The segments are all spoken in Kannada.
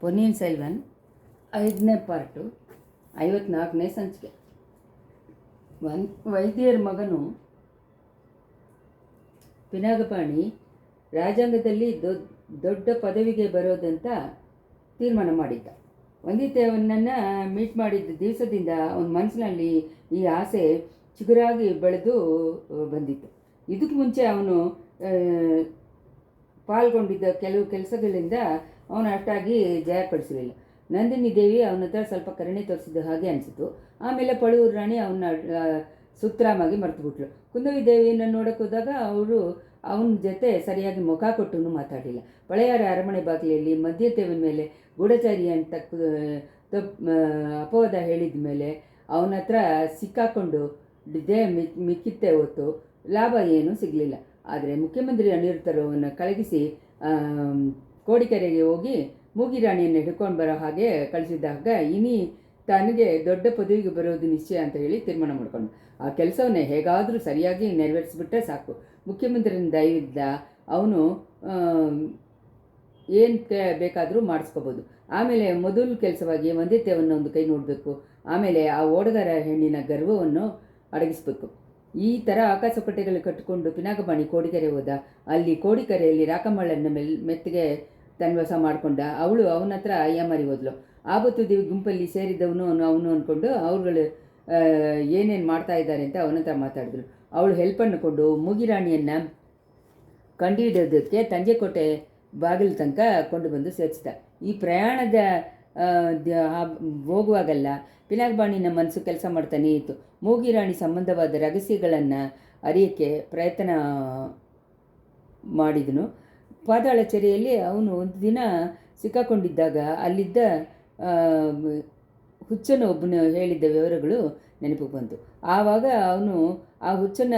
ಪೊನ್ನಿಯಿನ್ ಸೆಲ್ವನ್ 5ನೇ ಪಾರ್ಟು 54ನೇ ಸಂಚಿಕೆ. ವೈದ್ಯರ ಮಗನು ಪಿನಾಗಪಾಣಿ ರಾಜ್ಯಾಂಗದಲ್ಲಿ ದೊಡ್ಡ ಪದವಿಗೆ ಬರೋದಂತ ತೀರ್ಮಾನ ಮಾಡಿದ್ದ. ವಂದಿತೆಯವನನ್ನು ಮೀಟ್ ಮಾಡಿದ್ದ ದಿವಸದಿಂದ ಅವನ ಮನಸ್ಸಿನಲ್ಲಿ ಈ ಆಸೆ ಚಿಗುರಾಗಿ ಬೆಳೆದು ಬಂದಿತ್ತು. ಇದಕ್ಕೆ ಮುಂಚೆ ಅವನು ಪಾಲ್ಗೊಂಡಿದ್ದ ಕೆಲವು ಕೆಲಸಗಳಿಂದ ಅವನು ಅಷ್ಟಾಗಿ ಜಯಪಡಿಸಲಿಲ್ಲ. ನಂದಿನಿ ದೇವಿ ಅವನ ಹತ್ರ ಸ್ವಲ್ಪ ಕರುಣೆ ತೋರಿಸಿದ ಹಾಗೆ ಅನಿಸಿತು. ಆಮೇಲೆ ಪಳುವೂರು ರಾಣಿ ಅವನ್ನ ಸುತ್ತರಾಮಾಗಿ ಮರೆತುಬಿಟ್ರು. ಕುಂದವಿ ದೇವಿಯನ್ನು ನೋಡೋಕೆ ಹೋದಾಗ ಅವರು ಅವನ ಜೊತೆ ಸರಿಯಾಗಿ ಮುಖ ಕೊಟ್ಟು ಮಾತಾಡಲಿಲ್ಲ. ಪಳೆಯಾರ ಅರಮನೆ ಬಾಗಿಲಲ್ಲಿ ಮಧ್ಯತೆಯವನ ಮೇಲೆ ಗೂಢಚಾರಿ ಅಂತ ಅಪವಾದ ಹೇಳಿದ ಮೇಲೆ ಅವನ ಹತ್ರ ಸಿಕ್ಕಾಕೊಂಡು ಮಿಕ್ಕಿತ್ತೆ ಹೊತ್ತು ಲಾಭ ಏನೂ ಸಿಗಲಿಲ್ಲ. ಆದರೆ ಮುಖ್ಯಮಂತ್ರಿ ಅನಿರುದ್ಧರವನ್ನು ಕಳಗಿಸಿ ಕೋಡಿಕೆರೆಗೆ ಹೋಗಿ ಮೂಗಿರಾಣಿಯನ್ನು ಹಿಡ್ಕೊಂಡು ಬರೋ ಹಾಗೆ ಕಳಿಸಿದಾಗ ಇನಿ ತನಗೆ ದೊಡ್ಡ ಪದವಿಗೆ ಬರೋದು ನಿಶ್ಚಯ ಅಂತ ಹೇಳಿ ತೀರ್ಮಾನ ಮಾಡಿಕೊಂಡು ಆ ಕೆಲಸವನ್ನೇ ಹೇಗಾದರೂ ಸರಿಯಾಗಿ ನೆರವೇರಿಸಿಬಿಟ್ರೆ ಸಾಕು. ಮುಖ್ಯಮಂತ್ರಿನ ದಯವಿದ್ದ ಅವನು ಏನು ಬೇಕಾದರೂ ಮಾಡಿಸ್ಕೋಬೋದು. ಆಮೇಲೆ ಮೊದಲು ಕೆಲಸವಾಗಿ ವಂದಿತೆಯನ್ನು ಒಂದು ಕೈ ನೋಡಬೇಕು. ಆಮೇಲೆ ಆ ಓಡಗಾರ ಹೆಣ್ಣಿನ ಗರ್ವವನ್ನು ಅಡಗಿಸ್ಬೇಕು. ಈ ಥರ ಆಕಾಶಪಟ್ಟೆಗಳು ಕಟ್ಟಿಕೊಂಡು ಪಿನಾಗಪಾಣಿ ಕೋಡಿಕೆರೆ ಹೋದ. ಅಲ್ಲಿ ಕೋಡಿಕೆರೆಯಲ್ಲಿ ರಾಕಮ್ಮಳ್ಳನ್ನ ಮೆತ್ತಿಗೆ ತನ್ವಸ ಮಾಡಿಕೊಂಡ. ಅವಳು ಅವನ ಹತ್ರ ಅಯ್ಯಮಾರಿ ಹೋದ್ಲು. ಆವತ್ತು ಗುಂಪಲ್ಲಿ ಸೇರಿದವನು ಅವನು ಅಂದ್ಕೊಂಡು ಅವ್ರುಗಳು ಏನೇನು ಮಾಡ್ತಾ ಇದ್ದಾರೆ ಅಂತ ಅವನ ಹತ್ರ ಮಾತಾಡಿದ್ರು. ಅವಳು ಹೆಲ್ಪನ್ನು ಕೊಂಡು ಮೂಗಿರಾಣಿಯನ್ನು ಕಂಡುಹಿಡಿಯೋದಕ್ಕೆ ತಂಜೆಕೋಟೆ ಬಾಗಿಲು ತನಕ ಕೊಂಡು ಬಂದು ಸೇರಿಸಿದ. ಈ ಪ್ರಯಾಣದ ಹೋಗುವಾಗಲ್ಲ ಪಿನಾಗಪಾಣಿನ ಮನಸ್ಸು ಕೆಲಸ ಮಾಡ್ತಾನೇ ಇತ್ತು. ಮೂಗಿರಾಣಿ ಸಂಬಂಧವಾದ ರಹಸ್ಯಗಳನ್ನು ಅರಿಯೋಕ್ಕೆ ಪ್ರಯತ್ನ ಮಾಡಿದನು. ಪಾತಾಳಚೆರೆಯಲ್ಲಿ ಅವನು ಒಂದು ದಿನ ಸಿಕ್ಕಾಕೊಂಡಿದ್ದಾಗ ಅಲ್ಲಿದ್ದ ಹುಚ್ಚನ ಒಬ್ಬನು ಹೇಳಿದ್ದ ವಿವರಗಳು ನೆನಪಿಗೆ ಬಂತು. ಆವಾಗ ಅವನು ಆ ಹುಚ್ಚನ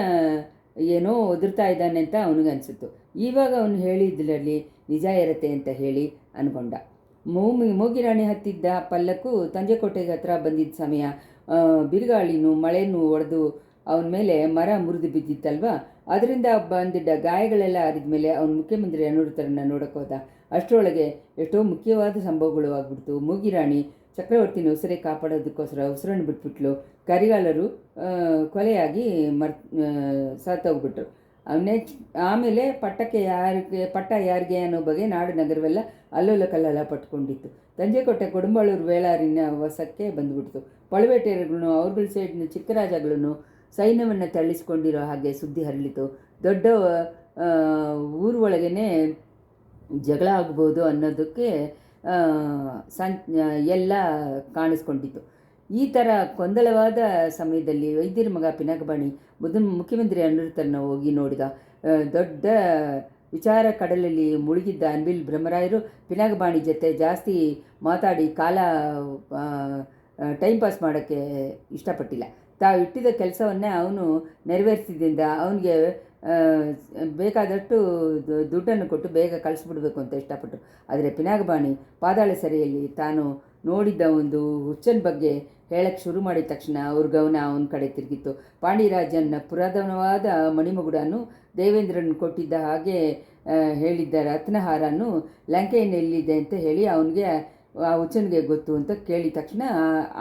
ಏನೋ ಒದರ್ತಾ ಇದ್ದಾನೆ ಅಂತ ಅವನಿಗೆ ಅನಿಸಿತು. ಇವಾಗ ಅವನು ಹೇಳಿದ್ರಲ್ಲಿ ನಿಜ ಇರತ್ತೆ ಅಂತ ಹೇಳಿ ಅಂದ್ಕೊಂಡ. ಮೂಗಿರಾಣಿ ಹತ್ತಿದ್ದ ಪಲ್ಲಕ್ಕೂ ತಂಜೆಕೋಟೆಗೆ ಹತ್ರ ಬಂದಿದ್ದ ಸಮಯ ಬಿರುಗಾಳಿನೂ ಮಳೆನೂ ಒಡೆದು ಅವನ ಮೇಲೆ ಮರ ಮುರಿದು ಬಿದ್ದಿತ್ತಲ್ವ. ಅದರಿಂದ ಬಂದಿದ್ದ ಗಾಯಗಳೆಲ್ಲ ಹರಿದ ಮೇಲೆ ಅವನು ಮುಖ್ಯಮಂತ್ರಿ ಅನಿರುದ್ಧರನ್ನು ನೋಡೋಕೆ ಹೋದ. ಅಷ್ಟರೊಳಗೆ ಎಷ್ಟೋ ಮುಖ್ಯವಾದ ಸಂಭವಗಳು ಆಗ್ಬಿಡ್ತು. ಮೂಗಿರಾಣಿ ಚಕ್ರವರ್ತಿನ ಉಸಿರೇ ಕಾಪಾಡೋದಕ್ಕೋಸ್ಕರ ಉಸಿರನ್ನು ಬಿಟ್ಬಿಟ್ಲು. ಕರಿಗಾಲರು ಕೊಲೆಯಾಗಿ ಸತ್ತೋಗ್ಬಿಟ್ರು. ಆಮೇಲೆ ಪಟ್ಟ ಯಾರಿಗೆ ಅನ್ನೋ ಬಗ್ಗೆ ನಾಡು ನಗರವೆಲ್ಲ ಅಲ್ಲೋಲ ಕಲ್ಲೋಲ ಪಟ್ಕೊಂಡಿತ್ತು. ತಂಜೆಕೋಟೆ ಕೊಡುಂಬಳೂರು ವೇಳಾರಿನ ವಶಕ್ಕೆ ಬಂದುಬಿಡ್ತು. ಪಳುವೇಟೆಯರುಗಳನ್ನು ಅವ್ರಗಳ ಸೈಡ್ನ ಚಿಕ್ಕರಾಜಗಳನ್ನು ಸೈನ್ಯವನ್ನು ತಳ್ಳಿಸ್ಕೊಂಡಿರೋ ಹಾಗೆ ಸುದ್ದಿ ಹರಳಿತು. ದೊಡ್ಡ ಊರು ಒಳಗೇ ಜಗಳ ಆಗ್ಬೋದು ಅನ್ನೋದಕ್ಕೆ ಎಲ್ಲ ಕಾಣಿಸ್ಕೊಂಡಿತ್ತು. ಈ ಥರ ಗೊಂದಲವಾದ ಸಮಯದಲ್ಲಿ ವೈದ್ಯರ ಮಗ ಪಿನಾಗಪಾಣಿ ಮುಖ್ಯಮಂತ್ರಿ ಅನಿರುದ್ಧರನ್ನ ಹೋಗಿ ನೋಡಿದ. ದೊಡ್ಡ ವಿಚಾರ ಕಡಲಲ್ಲಿ ಮುಳುಗಿದ್ದ ಅನ್ಬಿಲ್ ಬ್ರಹ್ಮರಾಯರು ಪಿನಾಗಪಾಣಿ ಜೊತೆ ಜಾಸ್ತಿ ಮಾತಾಡಿ ಟೈಮ್ ಪಾಸ್ ಮಾಡೋಕ್ಕೆ ಇಷ್ಟಪಟ್ಟಿಲ್ಲ. ತಾವು ಇಟ್ಟಿದ್ದ ಕೆಲಸವನ್ನೇ ಅವನು ನೆರವೇರಿಸಿದ್ರಿಂದ ಅವನಿಗೆ ಬೇಕಾದಷ್ಟು ದುಡ್ಡನ್ನು ಕೊಟ್ಟು ಬೇಗ ಕಳಿಸ್ಬಿಡ್ಬೇಕು ಅಂತ ಇಷ್ಟಪಟ್ಟರು. ಆದರೆ ಪಿನಾಗಪಾಣಿ ಪಾತಾಳ ಸೆರೆಯಲ್ಲಿ ತಾನು ನೋಡಿದ್ದ ಒಂದು ಹುಚ್ಚನ ಬಗ್ಗೆ ಹೇಳಕ್ಕೆ ಶುರು ಮಾಡಿದ ತಕ್ಷಣ ಅವ್ರ ಗಮನ ಅವನ ಕಡೆ ತಿರುಗಿತ್ತು. ಪಾಂಡಿರಾಜನ ಪುರಾತನವಾದ ಮಣಿಮಗುಡನು ದೇವೇಂದ್ರನ ಕೊಟ್ಟಿದ್ದ ಹಾಗೆ ಹೇಳಿದ್ದ ರತ್ನಹಾರನು ಲಂಕೆಯನ್ನೆಲ್ಲಿದೆ ಅಂತ ಹೇಳಿ ಅವನಿಗೆ ಆ ಹುಚ್ಚನಿಗೆ ಗೊತ್ತು ಅಂತ ಕೇಳಿದ ತಕ್ಷಣ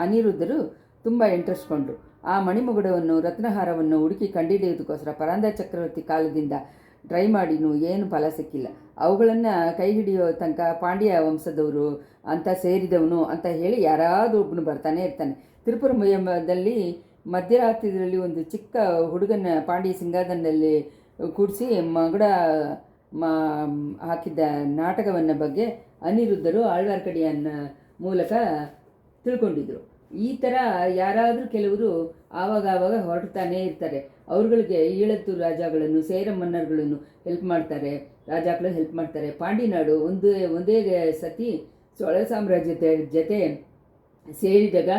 ಅನಿರುದ್ಧರು ತುಂಬ ಇಂಟ್ರೆಸ್ಟ್ ಕೊಂಡ್ರು. ಆ ಮಣಿಮಗುಡವನ್ನು ರತ್ನಹಾರವನ್ನು ಹುಡುಕಿ ಕಂಡುಹಿಡಿಯೋದಕ್ಕೋಸ್ಕರ ಪರಾಂದ ಚಕ್ರವರ್ತಿ ಕಾಲದಿಂದ ಟ್ರೈ ಮಾಡಿನೂ ಏನು ಫಲ ಸಿಕ್ಕಿಲ್ಲ. ಅವುಗಳನ್ನು ಕೈ ಹಿಡಿಯೋ ತನಕ ಪಾಂಡ್ಯ ವಂಶದವರು ಅಂತ ಸೇರಿದವನು ಅಂತ ಹೇಳಿ ಯಾರಾದರೂ ಒಬ್ಬನು ಬರ್ತಾನೆ ಇರ್ತಾನೆ. ತಿರುಪುರಮಯದಲ್ಲಿ ಮಧ್ಯರಾತ್ರಿಯಲ್ಲಿ ಒಂದು ಚಿಕ್ಕ ಹುಡುಗನ ಪಾಂಡ್ಯ ಸಿಂಗಾದನಲ್ಲಿ ಕೂಡಿಸಿ ಮಗುಡ ಹಾಕಿದ್ದ ನಾಟಕವನ್ನ ಬಗ್ಗೆ ಅನಿರುದ್ಧರು ಆಳ್ವಾರ್ಕಡಿಯನ್ನ ಮೂಲಕ ತಿಳ್ಕೊಂಡಿದ್ರು. ಈ ಥರ ಯಾರಾದರೂ ಕೆಲವರು ಆವಾಗ ಹೊರಡ್ತಾನೇ ಇರ್ತಾರೆ. ಅವ್ರುಗಳಿಗೆ ಈಳತ್ತು ರಾಜಗಳನ್ನು ಸೇರ ಮನ್ನರುಗಳನ್ನು ಹೆಲ್ಪ್ ಮಾಡ್ತಾರೆ, ರಾಜಾಗಳು ಹೆಲ್ಪ್ ಮಾಡ್ತಾರೆ. ಪಾಂಡಿನಾಡು ಒಂದೇ ಸತಿ ಚೋಳ ಸಾಮ್ರಾಜ್ಯದ ಜೊತೆ ಸೇರಿದಾಗ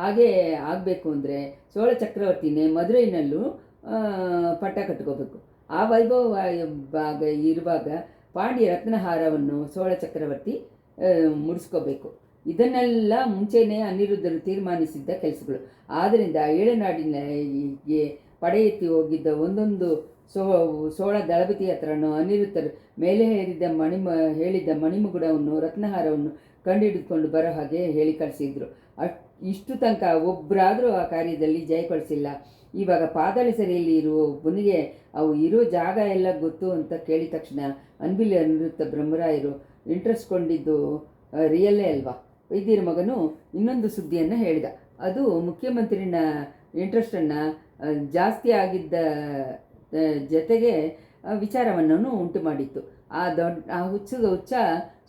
ಹಾಗೆ ಆಗಬೇಕು ಅಂದರೆ ಚೋಳ ಚಕ್ರವರ್ತಿನೇ ಮದುರೈನಲ್ಲೂ ಪಟ್ಟ ಕಟ್ಕೋಬೇಕು. ಆ ವೈಭವ ಇರುವಾಗ ಪಾಂಡ್ಯ ರತ್ನಹಾರವನ್ನು ಚೋಳ ಚಕ್ರವರ್ತಿ ಮುಡಿಸ್ಕೋಬೇಕು. ಇದನ್ನೆಲ್ಲ ಮುಂಚೆನೇ ಅನಿರುದ್ಧರು ತೀರ್ಮಾನಿಸಿದ್ದ ಕೆಲಸಗಳು. ಆದ್ದರಿಂದ ಏಳನಾಡಿನ ಪಡೆ ಎತ್ತಿ ಹೋಗಿದ್ದ ಒಂದೊಂದು ಸೋ ಸೋಳ ದಳಪತಿ ಹತ್ರನೋ ಅನಿರುದ್ಧರು ಮೇಲೆ ಹೇಳಿದ್ದ ಮಣಿಮುಗುಡವನ್ನು ರತ್ನಹಾರವನ್ನು ಕಂಡುಹಿಡಿದುಕೊಂಡು ಬರೋ ಹಾಗೆ ಹೇಳಿ ಕಳಿಸಿದ್ರು. ಇಷ್ಟು ತನಕ ಒಬ್ಬರಾದರೂ ಆ ಕಾರ್ಯದಲ್ಲಿ ಜಯಗೊಳಿಸಿಲ್ಲ. ಇವಾಗ ಪಾತಾಳ ಸೆರೆಯಲ್ಲಿ ಇರುವ ಒಬ್ಬನಿಗೆ ಅವು ಇರೋ ಜಾಗ ಎಲ್ಲ ಗೊತ್ತು ಅಂತ ಕೇಳಿದ ತಕ್ಷಣ ಅನ್ಬಿಲ್ ಅನಿರುದ್ಧ ಬ್ರಹ್ಮರಾಯರು ಇಂಟ್ರೆಸ್ಟ್ ಕೊಂಡಿದ್ದು ರಿಯಲ್ಲೇ ಅಲ್ವಾ. ವೈದ್ಯರ ಮಗನು ಇನ್ನೊಂದು ಸುದ್ದಿಯನ್ನು ಹೇಳಿದ. ಅದು ಮುಖ್ಯಮಂತ್ರಿನ ಇಂಟ್ರೆಸ್ಟನ್ನು ಜಾಸ್ತಿ ಆಗಿದ್ದ ಜೊತೆಗೆ ವಿಚಾರವನ್ನು ಉಂಟು ಮಾಡಿತ್ತು. ಆ ಹುಚ್ಚ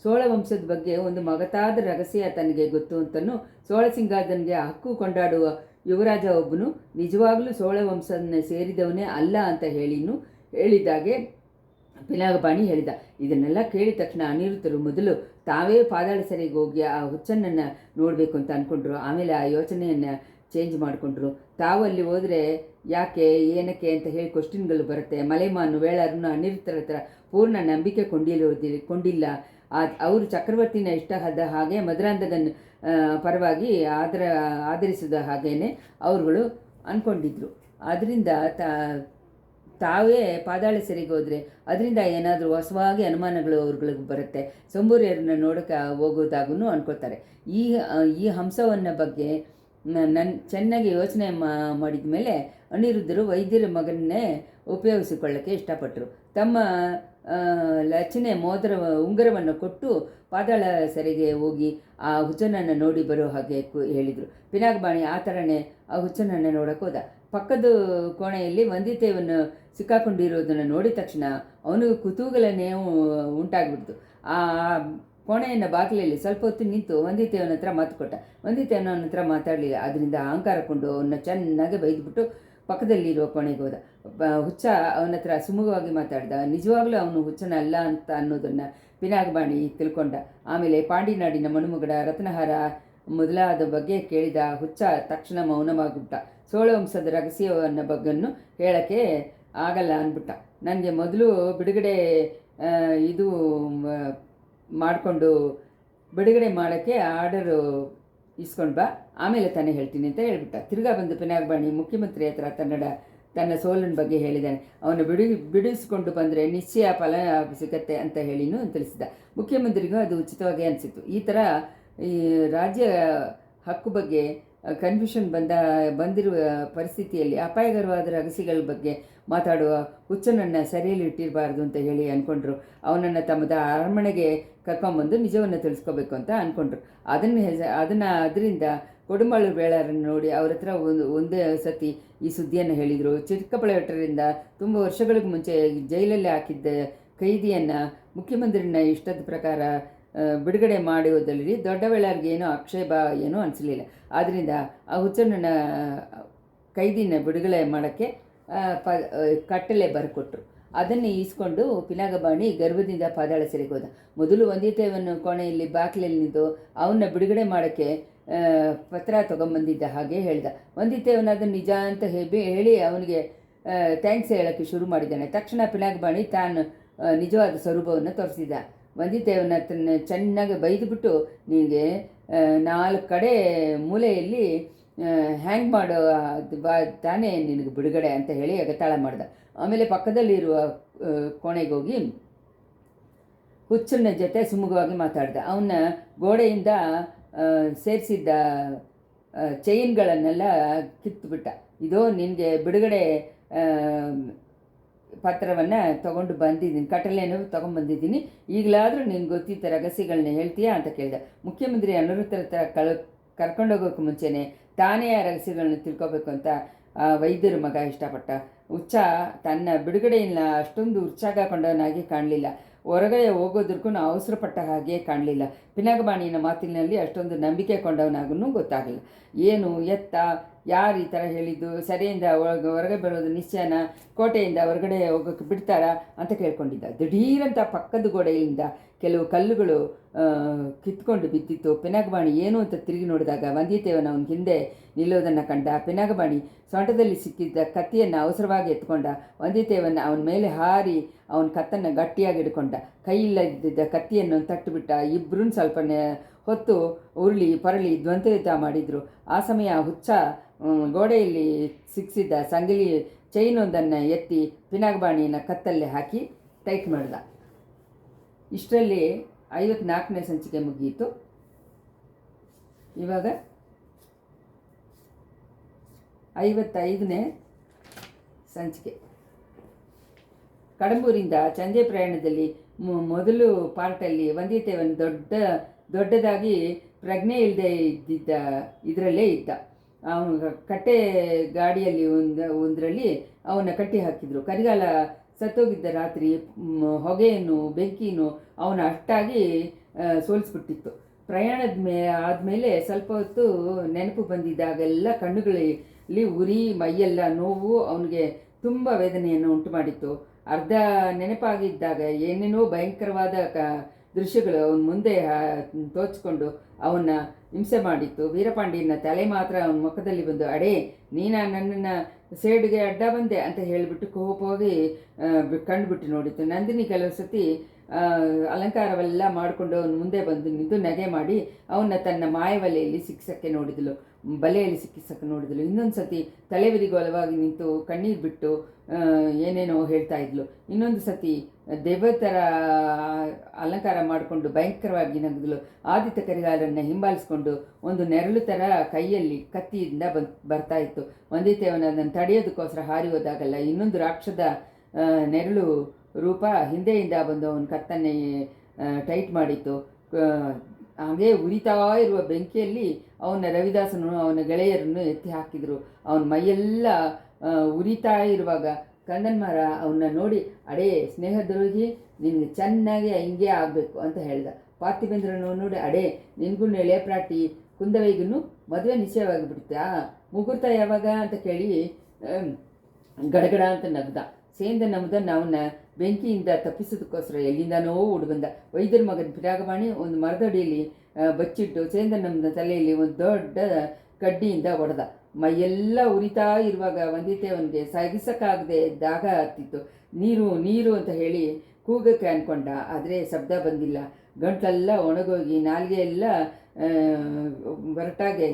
ಸೋಳ ವಂಶದ ಬಗ್ಗೆ ಒಂದು ಮಗತಾದ ರಹಸ್ಯ ತನಗೆ ಗೊತ್ತು ಅಂತನೂ, ಸೋಳ ಸಿಂಹಾಸನಗೆ ಹಕ್ಕು ಕೊಂಡಾಡುವ ಯುವರಾಜ ಒಬ್ಬನು ನಿಜವಾಗಲೂ ಸೋಳ ವಂಶನ ಸೇರಿದವನೇ ಅಲ್ಲ ಅಂತ ಹೇಳಿದಾಗೆ ಪಿನಾಕಪಾಣಿ ಹೇಳಿದ. ಇದನ್ನೆಲ್ಲ ಕೇಳಿದ ತಕ್ಷಣ ಅನಿರುದ್ಧರು ಮೊದಲು ತಾವೇ ಪಾತಾಳ ಸೆರೆಗೆ ಹೋಗಿ ಆ ಹುಚ್ಚನನ್ನು ನೋಡಬೇಕು ಅಂತ ಅಂದ್ಕೊಂಡ್ರು. ಆಮೇಲೆ ಆ ಯೋಚನೆಯನ್ನು ಚೇಂಜ್ ಮಾಡಿಕೊಂಡ್ರು. ತಾವು ಅಲ್ಲಿ ಹೋದರೆ ಯಾಕೆ ಏನಕ್ಕೆ ಅಂತ ಹೇಳಿ ಕ್ವಶ್ಚನ್ಗಳು ಬರುತ್ತೆ. ಮಲೆಮಾನು ವೇಳಾರನ್ನು ಅನಿರುದ್ಧರ ಹತ್ರ ಪೂರ್ಣ ನಂಬಿಕೆ ಕೊಂಡಿಲ್ಲ. ಅವರು ಚಕ್ರವರ್ತಿನ ಇಷ್ಟ ಆದ ಹಾಗೆ ಮಧುರಾಂಧಕನ ಪರವಾಗಿ ಆಧರಿಸಿದ ಹಾಗೇನೆ ಅವರುಗಳು ಅಂದ್ಕೊಂಡಿದ್ರು. ಅದರಿಂದ ತಾವೇ ಪಾತಾಳ ಸೆರೆಗೆ ಹೋದರೆ ಅದರಿಂದ ಏನಾದರೂ ಹೊಸವಾಗಿ ಅನುಮಾನಗಳು ಅವ್ರುಗಳಿಗೆ ಬರುತ್ತೆ. ಸಂಬೂರಿಯರನ್ನ ನೋಡೋಕೆ ಹೋಗೋದಾಗೂ ಅನ್ಕೋತಾರೆ. ಈ ಹಂಸವನ್ನ ಬಗ್ಗೆ ಚೆನ್ನಾಗಿ ಯೋಚನೆ ಮಾಡಿದ ಮೇಲೆ ಅನಿರುದ್ಧರು ವೈದ್ಯರ ಮಗನ್ನೇ ಉಪಯೋಗಿಸಿಕೊಳ್ಳೋಕ್ಕೆ ಇಷ್ಟಪಟ್ಟರು. ತಮ್ಮ ಲಚನೆ ಉಂಗುರವನ್ನು ಕೊಟ್ಟು ಪಾತಾಳ ಸೆರೆಗೆ ಹೋಗಿ ಆ ಹುಚ್ಚನನ್ನು ನೋಡಿ ಬರೋ ಹಾಗೆ ಹೇಳಿದರು. ಪಿನಾಕಪಾಣಿ ಆ ಥರನೇ ಆ ಹುಚ್ಚನನ್ನು ನೋಡೋಕೆ ಹೋದ. ಪಕ್ಕದ ಕೋಣೆಯಲ್ಲಿ ವಂದಿತೇವನ್ನು ಸಿಕ್ಕಾಕೊಂಡಿರೋದನ್ನು ನೋಡಿದ ತಕ್ಷಣ ಅವನಿಗೆ ಕುತೂಹಲನೇ ಉಂಟಾಗ್ಬಿಡ್ತು. ಆ ಕೋಣೆಯನ್ನು ಬಾಗಿಲಲ್ಲಿ ಸ್ವಲ್ಪ ಹೊತ್ತು ನಿಂತು ವಂದಿತೇವನ ಹತ್ರ ಮಾತು ಕೊಟ್ಟ. ವಂದಿತೇವನ ಹತ್ರ ಮಾತಾಡಲಿಲ್ಲ. ಅದರಿಂದ ಅಹಂಕಾರಕೊಂಡು ಅವನ್ನ ಚೆನ್ನಾಗಿ ಬೈದ್ಬಿಟ್ಟು ಪಕ್ಕದಲ್ಲಿರೋ ಕೋಣೆಗೆ ಹೋದ. ಹುಚ್ಚ ಅವನ ಹತ್ರ ಸುಮೂಗವಾಗಿ ಮಾತಾಡ್ದ. ನಿಜವಾಗ್ಲೂ ಅವನು ಹುಚ್ಚನಲ್ಲ ಅಂತ ಅನ್ನೋದನ್ನು ಪಿನಾಕಪಾಣಿ ತಿಳ್ಕೊಂಡ. ಆಮೇಲೆ ಪಾಂಡಿನಾಡಿನ ಮಣುಮುಗುಡ ರತ್ನಹಾರ ಮೊದಲಾದ ಬಗ್ಗೆ ಕೇಳಿದ ಹುಚ್ಚ ತಕ್ಷಣ ಮೌನವಾಗಿಬಿಟ್ಟ. ಸೋಳ ವಂಶದ ರಹಸ್ಯವನ್ನು ಬಗ್ಗೆಯನ್ನು ಹೇಳೋಕ್ಕೆ ಆಗಲ್ಲ ಅಂದ್ಬಿಟ್ಟ. ನನಗೆ ಮೊದಲು ಬಿಡುಗಡೆ ಬಿಡುಗಡೆ ಮಾಡೋಕ್ಕೆ ಆರ್ಡರು ಇಸ್ಕೊಂಡು ಬಾ, ಆಮೇಲೆ ತಾನೇ ಹೇಳ್ತೀನಿ ಅಂತ ಹೇಳ್ಬಿಟ್ಟ. ತಿರ್ಗಾ ಬಂದು ಪಿನಾಕಪಾಣಿ ಮುಖ್ಯಮಂತ್ರಿ ಹತ್ರ ತನ್ನ ಸೋಲಿನ ಬಗ್ಗೆ ಹೇಳಿದ್ದಾನೆ. ಅವನು ಬಿಡಿಸ್ಕೊಂಡು ಬಂದರೆ ನಿಶ್ಚಯ ಫಲ ಸಿಗತ್ತೆ ಅಂತ ಹೇಳಿನೂ ತಿಳಿಸಿದ. ಮುಖ್ಯಮಂತ್ರಿಗೂ ಅದು ಉಚಿತವಾಗಿ ಅನಿಸಿತು. ಈ ಥರ ಈ ರಾಜ್ಯ ಹಕ್ಕು ಬಗ್ಗೆ ಕನ್ಫ್ಯೂಷನ್ ಬಂದಿರುವ ಪರಿಸ್ಥಿತಿಯಲ್ಲಿ ಅಪಾಯಕರವಾದ ರಹಸ್ಯಗಳ ಬಗ್ಗೆ ಮಾತಾಡುವ ಹುಚ್ಚನನ್ನು ಸೆರೆಯಲ್ಲಿ ಇಟ್ಟಿರಬಾರ್ದು ಅಂತ ಹೇಳಿ ಅಂದ್ಕೊಂಡ್ರು. ಅವನನ್ನು ತಮ್ಮದ ಅರಮನೆಗೆ ಕರ್ಕೊಂಬಂದು ನಿಜವನ್ನು ತಿಳಿಸ್ಕೋಬೇಕು ಅಂತ ಅಂದ್ಕೊಂಡ್ರು. ಅದರಿಂದ ಕೊಡುಮಾಳು ಬೇಳಾರನ್ನು ನೋಡಿ ಅವ್ರ ಹತ್ರ ಒಂದೇ ಸತಿ ಈ ಸುದ್ದಿಯನ್ನು ಹೇಳಿದರು. ಚಿಕ್ಕಬಳ್ಳಾಪುರದಿಂದ ತುಂಬ ವರ್ಷಗಳಿಗೆ ಮುಂಚೆ ಜೈಲಲ್ಲಿ ಹಾಕಿದ್ದ ಕೈದಿಯನ್ನು ಮುಖ್ಯಮಂತ್ರಿನ ಇಷ್ಟದ ಪ್ರಕಾರ ಬಿಡುಗಡೆ ಮಾಡುವುದರಲ್ಲಿ ದೊಡ್ಡ ಬೇಳಾರಿಗೆ ಏನೋ ಆಕ್ಷೇಪ ಏನೂ ಅನಿಸಲಿಲ್ಲ. ಆದ್ದರಿಂದ ಆ ಹುಚ್ಚನನ್ನ ಕೈದಿನ ಬಿಡುಗಡೆ ಮಾಡೋಕ್ಕೆ ಕಟ್ಟಲೆ ಬರೆಕೊಟ್ರು. ಅದನ್ನು ಈಸ್ಕೊಂಡು ಪಿನಾಕಪಾಣಿ ಗರ್ವದಿಂದ ಪಾತಾಳ ಸೆರೆಗೆ ಹೋದ. ಮೊದಲು ವಂದಿತೇವನ್ನು ಕೋಣೆಯಲ್ಲಿ ಬಾಗಿಲಲ್ಲಿ ನಿಂತು ಅವನ್ನ ಬಿಡುಗಡೆ ಮಾಡೋಕ್ಕೆ ಪತ್ರ ತೊಗೊಂಬಂದಿದ್ದ ಹಾಗೆ ಹೇಳಿದ. ವಂದಿತೇವನ ಅದನ್ನು ನಿಜ ಅಂತ ಹೇಳಿ ಅವನಿಗೆ ಥ್ಯಾಂಕ್ಸ್ ಹೇಳೋಕ್ಕೆ ಶುರು ಮಾಡಿದ್ದಾನೆ. ತಕ್ಷಣ ಪಿನಾಕಪಾಣಿ ತಾನು ನಿಜವಾದ ಸ್ವರೂಪವನ್ನು ತೋರಿಸಿದ. ವಂದಿತೇವನ ಚೆನ್ನಾಗಿ ಬೈದುಬಿಟ್ಟು ನಿನಗೆ 4 ಕಡೆ ಮೂಲೆಯಲ್ಲಿ ಹ್ಯಾಂಗ್ ಮಾಡೋ ತಾನೇ ನಿನಗೆ ಬಿಡುಗಡೆ ಅಂತ ಹೇಳಿ ಎಗತಾಳ ಮಾಡ್ದ. ಆಮೇಲೆ ಪಕ್ಕದಲ್ಲಿರುವ ಕೋಣೆಗೆ ಹೋಗಿ ಹುಚ್ಚನ ಜೊತೆ ಸುಮೂಗವಾಗಿ ಮಾತಾಡ್ದ. ಅವನ್ನ ಗೋಡೆಯಿಂದ ಸೇರಿಸಿದ್ದ ಚೈನ್ಗಳನ್ನೆಲ್ಲ ಕಿತ್ತುಬಿಟ್ಟ. ಇದು ನಿನಗೆ ಬಿಡುಗಡೆ ಪತ್ರವನ್ನು ತೊಗೊಂಡು ಬಂದಿದ್ದೀನಿ, ಕಟಲೆಯನ್ನು ತೊಗೊಂಡ್ಬಂದಿದ್ದೀನಿ, ಈಗಲಾದರೂ ನಿನ್ಗೆ ಗೊತ್ತಿದ್ದ ರಹಸ್ಯಗಳನ್ನ ಹೇಳ್ತೀಯಾ ಅಂತ ಕೇಳಿದ. ಮುಖ್ಯಮಂತ್ರಿ ಅನಿರುದ್ಧರ ಹತ್ರ ಕರ್ಕೊಂಡೋಗೋಕ್ಕೆ ಮುಂಚೆನೇ ತಾನೇ ಆ ರಹಸ್ಯಗಳನ್ನ ತಿಳ್ಕೊಬೇಕು ಅಂತ ವೈದ್ಯರ ಮಗ ಇಷ್ಟಪಟ್ಟ. ಹುಚ್ಚ ತನ್ನ ಬಿಡುಗಡೆಯನ್ನು ಅಷ್ಟೊಂದು ಉತ್ಸಾಹಗೊಂಡವನಾಗಿ ಕಾಣಲಿಲ್ಲ. ಹೊರಗಡೆ ಹೋಗೋದಕ್ಕೂ ಅವಸರಪಟ್ಟ ಹಾಗೆ ಕಾಣಲಿಲ್ಲ. ಪಿನಾಕಪಾಣಿಯ ಮಾತಿನಲ್ಲಿ ಅಷ್ಟೊಂದು ನಂಬಿಕೆ ಕೊಂಡವನಾಗೂ ಗೊತ್ತಾಗಲಿಲ್ಲ. ಏನು ಎತ್ತ ಯಾರು ಈ ಥರ ಹೇಳಿದ್ದು, ಸರಿಯಿಂದ ಹೊರಗೆ ಬರೋದು ನಿಶ್ಚಯನ, ಕೋಟೆಯಿಂದ ಹೊರಗಡೆ ಹೋಗೋಕ್ಕೆ ಬಿಡ್ತಾರಾ ಅಂತ ಕೇಳ್ಕೊಂಡಿದ್ದ. ದಿಢೀರಂತ ಪಕ್ಕದ ಗೋಡೆಯಿಂದ ಕೆಲವು ಕಲ್ಲುಗಳು ಕಿತ್ಕೊಂಡು ಬಿದ್ದಿತ್ತು. ಪಿನಾಕಪಾಣಿ ಏನು ಅಂತ ತಿರುಗಿ ನೋಡಿದಾಗ ವಂದಿತೇವನ ಅವನ ಹಿಂದೆ ನಿಲ್ಲೋದನ್ನು ಕಂಡ. ಪಿನಾಕಪಾಣಿ ಸೊಂಟದಲ್ಲಿ ಸಿಕ್ಕಿದ್ದ ಕತ್ತಿಯನ್ನು ಅವಸರವಾಗಿ ಎತ್ಕೊಂಡ. ವಂದಿತೇವನ ಅವನ ಮೇಲೆ ಹಾರಿ ಅವನ ಕತ್ತನ್ನು ಗಟ್ಟಿಯಾಗಿ ಹಿಡ್ಕೊಂಡ. ಕೈಯಿಲ್ಲದಿದ್ದ ಕತ್ತಿಯನ್ನು ತಟ್ಟುಬಿಟ್ಟ. ಇಬ್ಬರೂ ಸ್ವಲ್ಪ ಹೊತ್ತು ಉರುಳಿ ಪರಳಿ ದ್ವಂದ್ವಯುದ್ಧ ಮಾಡಿದರು. ಆ ಸಮಯ ಹುಚ್ಚ ಗೋಡೆಯಲ್ಲಿ ಸಿಕ್ಕಿಸಿದ್ದ ಸಂಗಲಿ ಚೈನೊಂದನ್ನು ಎತ್ತಿ ಪಿನಾಗಬಾಣಿಯನ್ನು ಕತ್ತಲ್ಲಿ ಹಾಕಿ ಟೈಟ್ ಮಾಡ್ದ. ಇಷ್ಟರಲ್ಲಿ 54ನೇ ಸಂಚಿಕೆ ಮುಗಿಯಿತು. ಇವಾಗ 55ನೇ ಸಂಚಿಕೆ. ಕಡಂಬೂರಿಂದ ಚಂದೆ ಪ್ರಯಾಣದಲ್ಲಿ ಮೊದಲು ಪಾರ್ಟಲ್ಲಿ ವಂದಿತೇವನ್ ದೊಡ್ಡದಾಗಿ ಪ್ರಜ್ಞೆ ಇಲ್ಲದೆ ಇದ್ದಿದ್ದ ಇದರಲ್ಲೇ ಇದ್ದ. ಅವನು ಕಟ್ಟೆ ಗಾಡಿಯಲ್ಲಿ ಒಂದರಲ್ಲಿ ಅವನ ಕಟ್ಟಿ ಹಾಕಿದ್ರು. ಕರಿಗಾಲ ಸತ್ತೋಗಿದ್ದ ರಾತ್ರಿ ಹೊಗೆಯನ್ನು ಬೆಂಕಿಯನ್ನು ಅವನ ಅಷ್ಟಾಗಿ ಸೋಲಿಸ್ಬಿಟ್ಟಿತ್ತು. ಪ್ರಯಾಣದ ಆದಮೇಲೆ ಸ್ವಲ್ಪ ಹೊತ್ತು ನೆನಪು ಬಂದಿದ್ದಾಗೆಲ್ಲ ಕಣ್ಣುಗಳಲ್ಲಿ ಉರಿ, ಮೈಯೆಲ್ಲ ನೋವು, ಅವನಿಗೆ ತುಂಬ ವೇದನೆಯನ್ನು ಉಂಟು ಮಾಡಿತ್ತು. ಅರ್ಧ ನೆನಪಾಗಿದ್ದಾಗ ಏನೇನೋ ಭಯಂಕರವಾದ ದೃಶ್ಯಗಳು ಅವನ ಮುಂದೆ ತೋಚಿಕೊಂಡು ಅವನ್ನ ಹಿಂಸೆ ಮಾಡಿತ್ತು. ವೀರಪಾಂಡಿಯನ ತಲೆ ಮಾತ್ರ ಅವನ ಮುಖದಲ್ಲಿ ಬಂದು, ಅಡೇ ನೀನು ನನ್ನನ್ನು ಸೇಡಿಗೆ ಅಡ್ಡ ಬಂದೆ ಅಂತ ಹೇಳಿಬಿಟ್ಟು ಕೋಪವಾಗಿ ಕಂಡುಬಿಟ್ಟು ನೋಡಿತ್ತು. ನಂದಿನಿ ಕೆಲವು ಸತಿ ಅಲಂಕಾರವೆಲ್ಲ ಮಾಡಿಕೊಂಡು ಅವನ ಮುಂದೆ ಬಂದು ನಿಂತು ನಗೆ ಮಾಡಿ ಅವನ್ನ ತನ್ನ ಮಾಯವಲೆಯಲ್ಲಿ ಬಲೆಯಲ್ಲಿ ಸಿಕ್ಕಿಸಕ್ಕೆ ನೋಡಿದಳು. ಇನ್ನೊಂದು ಸತಿ ತಲೆವಿರಿಗೊಲವಾಗಿ ನಿಂತು ಕಣ್ಣೀರು ಬಿಟ್ಟು ಏನೇನೋ ಹೇಳ್ತಾ ಇದ್ಲು. ಇನ್ನೊಂದು ಸತಿ ದೇವತರ ಅಲಂಕಾರ ಮಾಡಿಕೊಂಡು ಭಯಂಕರವಾಗಿ ನಗಿದಳು. ಆದಿತ್ಯ ಕರಿಗಾಲನ್ನು ಹಿಂಬಾಲಿಸ್ಕೊಂಡು ಒಂದು ನೆರಳು ಥರ ಕೈಯಲ್ಲಿ ಕತ್ತಿಯಿಂದ ಬರ್ತಾ ಇತ್ತು. ವಂದಿತೇವನ ಅದನ್ನು ತಡೆಯೋದಕ್ಕೋಸ್ಕರ ಹಾರಿ ಹೋದಾಗಲ್ಲ ಇನ್ನೊಂದು ರಾಕ್ಷದ ನೆರಳು ರೂಪ ಹಿಂದೆಯಿಂದ ಬಂದು ಅವನ ಕತ್ತನ್ನೇ ಟೈಟ್ ಮಾಡಿತ್ತು. ಹಾಗೇ ಉರಿತಾ ಇರುವ ಬೆಂಕಿಯಲ್ಲಿ ಅವನ ರವಿದಾಸನು ಅವನ ಗೆಳೆಯರನ್ನು ಎತ್ತಿ ಹಾಕಿದರು. ಅವನ ಮೈಯೆಲ್ಲ ಉರಿತಾ ಇರುವಾಗ ಕಂದನ್ಮಾರ ಅವನ್ನ ನೋಡಿ, ಅಡೇ ಸ್ನೇಹದ್ರೋಹಿ, ನಿನಗೆ ಚೆನ್ನಾಗಿ ಹಿಂಗೆ ಆಗಬೇಕು ಅಂತ ಹೇಳ್ದ. ಪಾರ್ಥಿಬೇಂದ್ರನು ನೋಡಿ, ಅಡೇ ನಿನಗೂ ಎಳೆಯ ಪ್ರಾಟಿ ಕುಂದವೈಗೂ ಮದುವೆ ನಿಶ್ಚಯವಾಗಿಬಿಡ್ತಾ, ಮುಹೂರ್ತ ಯಾವಾಗ ಅಂತ ಕೇಳಿ ಗಡಗಡ ಅಂತ ನಗ್ದ. ಸೇಂದ ನಮ್ದನ್ನು ಅವನ್ನ ಬೆಂಕಿಯಿಂದ ತಪ್ಪಿಸೋದಕ್ಕೋಸ್ಕರ ಎಲ್ಲಿಂದನೋ ಬಂದ. ವೈದ್ಯರ ಮಗನ ಪಿರಾಗಬಾಣಿ ಒಂದು ಮರದಡಿಯಲ್ಲಿ ಬಚ್ಚಿಟ್ಟು ಸೇಂದ ನಮ್ದ ತಲೆಯಲ್ಲಿ ಒಂದು ದೊಡ್ಡ ಕಡ್ಡಿಯಿಂದ ಹೊಡೆದ. ಮೈಯೆಲ್ಲ ಉರಿತಾ ಇರುವಾಗ ವಂದಿತೇವನಿಗೆ ಸಹಿಸಕ್ಕಾಗದೆ ದಾಗ ಹತ್ತಿತ್ತು. ನೀರು ನೀರು ಅಂತ ಹೇಳಿ ಕೂಗಕ್ಕೆ ಅಂದ್ಕೊಂಡ, ಆದರೆ ಶಬ್ದ ಬಂದಿಲ್ಲ. ಗಂಟಲೆಲ್ಲ ಒಣಗೋಗಿ ನಾಲಿಗೆಯೆಲ್ಲ ಹೊರಟಾಗೆ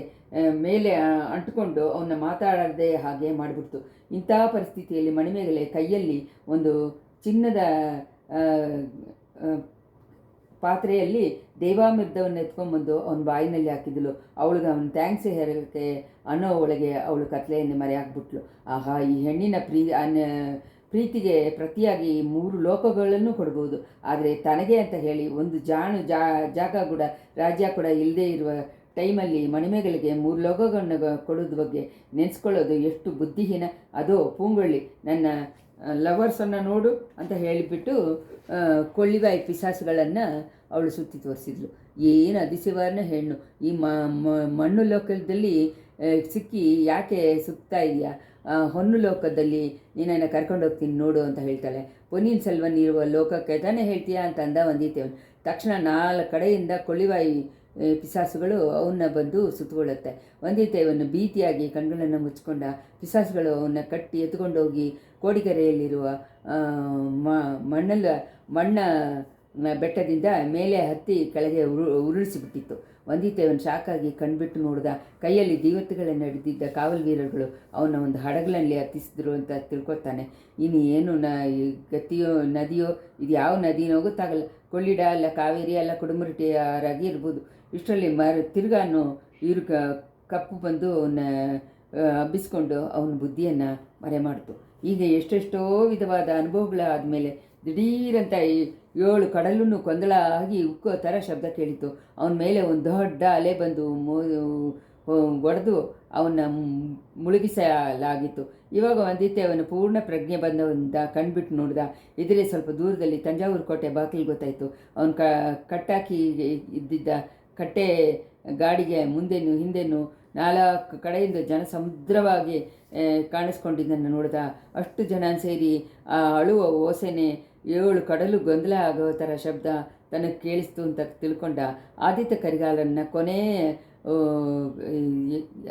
ಮೇಲೆ ಅಂಟುಕೊಂಡು ಅವನ್ನ ಮಾತಾಡದೆ ಹಾಗೆ ಮಾಡಿಬಿಡ್ತು. ಇಂಥ ಪರಿಸ್ಥಿತಿಯಲ್ಲಿ ಮಣಿಮೇಗಲೆ ಕೈಯಲ್ಲಿ ಒಂದು ಚಿನ್ನದ ಪಾತ್ರೆಯಲ್ಲಿ ದೇವಾಮೃತವನ್ನು ಎತ್ಕೊಂಡ್ಬಂದು ಅವನ ಬಾಯಿನಲ್ಲಿ ಹಾಕಿದಳು. ಅವಳಿಗೆ ಅವನ ಥ್ಯಾಂಕ್ಸ್ ಹೇಳೋಕ್ಕೆ ಅನ್ನೋ ಒಳಗೆ ಅವಳು ಕತ್ಲೆಯನ್ನು ಮರೆಯಾಕ್ಬಿಟ್ಲು. ಆಹಾ, ಈ ಹೆಣ್ಣಿನ ಪ್ರೀತಿಗೆ ಪ್ರತಿಯಾಗಿ 3 ಲೋಕಗಳನ್ನು ಕೊಡ್ಬೋದು, ಆದರೆ ತನಗೆ ಅಂತ ಹೇಳಿ ಒಂದು ಜಾಗ ಕೂಡ ರಾಜ್ಯ ಕೂಡ ಇಲ್ಲದೆ ಇರುವ ಟೈಮಲ್ಲಿ ಮಣಿಮೇಗಲಿಗೆ 3 ಲೋಕಗಳನ್ನು ಕೊಡೋದ್ರ ಬಗ್ಗೆ ನೆನೆಸ್ಕೊಳ್ಳೋದು ಎಷ್ಟು ಬುದ್ಧಿಹೀನ. ಅದೋ ಪೂಂಗೊಳ್ಳಿ ನನ್ನ ಲವರ್ಸನ್ನು ನೋಡು ಅಂತ ಹೇಳಿಬಿಟ್ಟು ಕೊಳ್ಳಿಬಾಯಿ ಪಿಸಾಸುಗಳನ್ನು ಅವಳು ಸುತ್ತಿ ತೋರಿಸಿದ್ಲು. ಏನು ಅತಿಶಯವಾದ ಹೆಣ್ಣು, ಈ ಮಣ್ಣು ಲೋಕದಲ್ಲಿ ಸಿಕ್ಕಿ ಯಾಕೆ ಸುತ್ತಾ ಇದೆಯಾ, ಹೊನ್ನು ಲೋಕದಲ್ಲಿ ನೀನನ್ನು ಕರ್ಕೊಂಡೋಗ್ತೀನಿ ನೋಡು ಅಂತ ಹೇಳ್ತಾಳೆ. ಪೊನ್ನಿಯಿನ್ ಸೆಲ್ವನ್ ಇರುವ ಲೋಕಕ್ಕೆ ತಾನೇ ಹೇಳ್ತೀಯಾ ಅಂತ ಅಂದ ವಂದಿತೇವನ್. ತಕ್ಷಣ 4 ಕಡೆಯಿಂದ ಕೊಳ್ಳಿಬಾಯಿ ಪಿಸಾಸುಗಳು ಅವನ್ನ ಬಂದು ಸುತ್ತುಕೊಳ್ಳುತ್ತೆ. ವಂದಿತೇವನ್ನು ಭೀತಿಯಾಗಿ ಕಣ್ಗಳನ್ನು ಮುಚ್ಚಿಕೊಂಡ ಪಿಸಾಸುಗಳು ಅವನ್ನ ಕಟ್ಟಿ ಎತ್ಕೊಂಡೋಗಿ ಕೋಡಿಕೆರೆಯಲ್ಲಿರುವ ಮಣ್ಣ ಬೆಟ್ಟದಿಂದ ಮೇಲೆ ಹತ್ತಿ ಕೆಳಗೆ ಉರುಳಿಸಿಬಿಟ್ಟಿತ್ತು. ವಂದಿತೇವನ್ ಶಾಕಾಗಿ ಕಣ್ಬಿಟ್ಟು ನೋಡಿದ. ಕೈಯಲ್ಲಿ ದೀವತ್ತುಗಳನ್ನು ಹಿಡಿದಿದ್ದ ಕಾವಲ್ ವೀರರುಗಳು ಅವನ ಒಂದು ಹಡಗಲಲ್ಲಿ ಹತ್ತಿಸಿದ್ರು ಅಂತ ತಿಳ್ಕೊತಾನೆ. ಇನ್ನು ಏನು ಗತಿಯೋ ನದಿಯೋ, ಇದು ಯಾವ ನದಿನೋ ಗೊತ್ತಾಗಲ್ಲ. ಕೊಳ್ಳಿಡ ಅಲ್ಲ, ಕಾವೇರಿ ಅಲ್ಲ, ಕುಡುಮುರಟಿಯಾರಾಗಿ ಇರ್ಬೋದು. ಇಷ್ಟರಲ್ಲಿ ತಿರ್ಗಾನು ಇವರು ಕಪ್ಪು ಬಂದು ಅವನ್ನ ಹಬ್ಬಿಸ್ಕೊಂಡು ಅವನ ಬುದ್ಧಿಯನ್ನು ಮರೆ ಮಾಡಿತು. ಈಗ ಎಷ್ಟೆಷ್ಟೋ ವಿಧವಾದ ಅನುಭವಗಳ ಆದಮೇಲೆ ದಿಢೀರಂತ 7 ಕಡಲನ್ನು ಕೊಂದಳ ಆಗಿ ಉಕ್ಕೋ ಥರ ಶಬ್ದ ಕೇಳಿತು. ಅವನ ಮೇಲೆ ಒಂದು ದೊಡ್ಡ ಅಲೆ ಬಂದು ಒಡೆದು ಅವನ್ನ ಮುಳುಗಿಸಲಾಗಿತ್ತು. ಇವಾಗ ವಂದಿತೇವನ ಪೂರ್ಣ ಪ್ರಜ್ಞೆ ಬಂದವಂತ ಕಣ್ಬಿಟ್ಟು ನೋಡಿದ. ಇದರಲ್ಲಿ ಸ್ವಲ್ಪ ದೂರದಲ್ಲಿ ತಂಜಾವೂರು ಕೋಟೆ ಬಾಗಿಲು ಗೊತ್ತಾಯಿತು. ಅವನು ಕಟ್ಟಾಕಿ ಇದ್ದಿದ್ದ ಕಟ್ಟೆ ಗಾಡಿಗೆ ಮುಂದೆನೂ ಹಿಂದೆನೂ 4 ಕಡೆಯಿಂದ ಜನ ಸಮುದ್ರವಾಗಿ ಕಾಣಿಸ್ಕೊಂಡಿದ್ದನ್ನು ನೋಡಿದ. ಅಷ್ಟು ಜನ ಸೇರಿ ಆ ಅಳುವ ಓಸೆನೆ 7 ಕಡಲು ಗೊಂದಲ ಆಗೋ ಥರ ಶಬ್ದ ತನಗೆ ಕೇಳಿಸ್ತು ಅಂತ ತಿಳ್ಕೊಂಡ. ಆದಿತ್ಯ ಕರಿಗಾಲನ್ನ ಕೊನೆ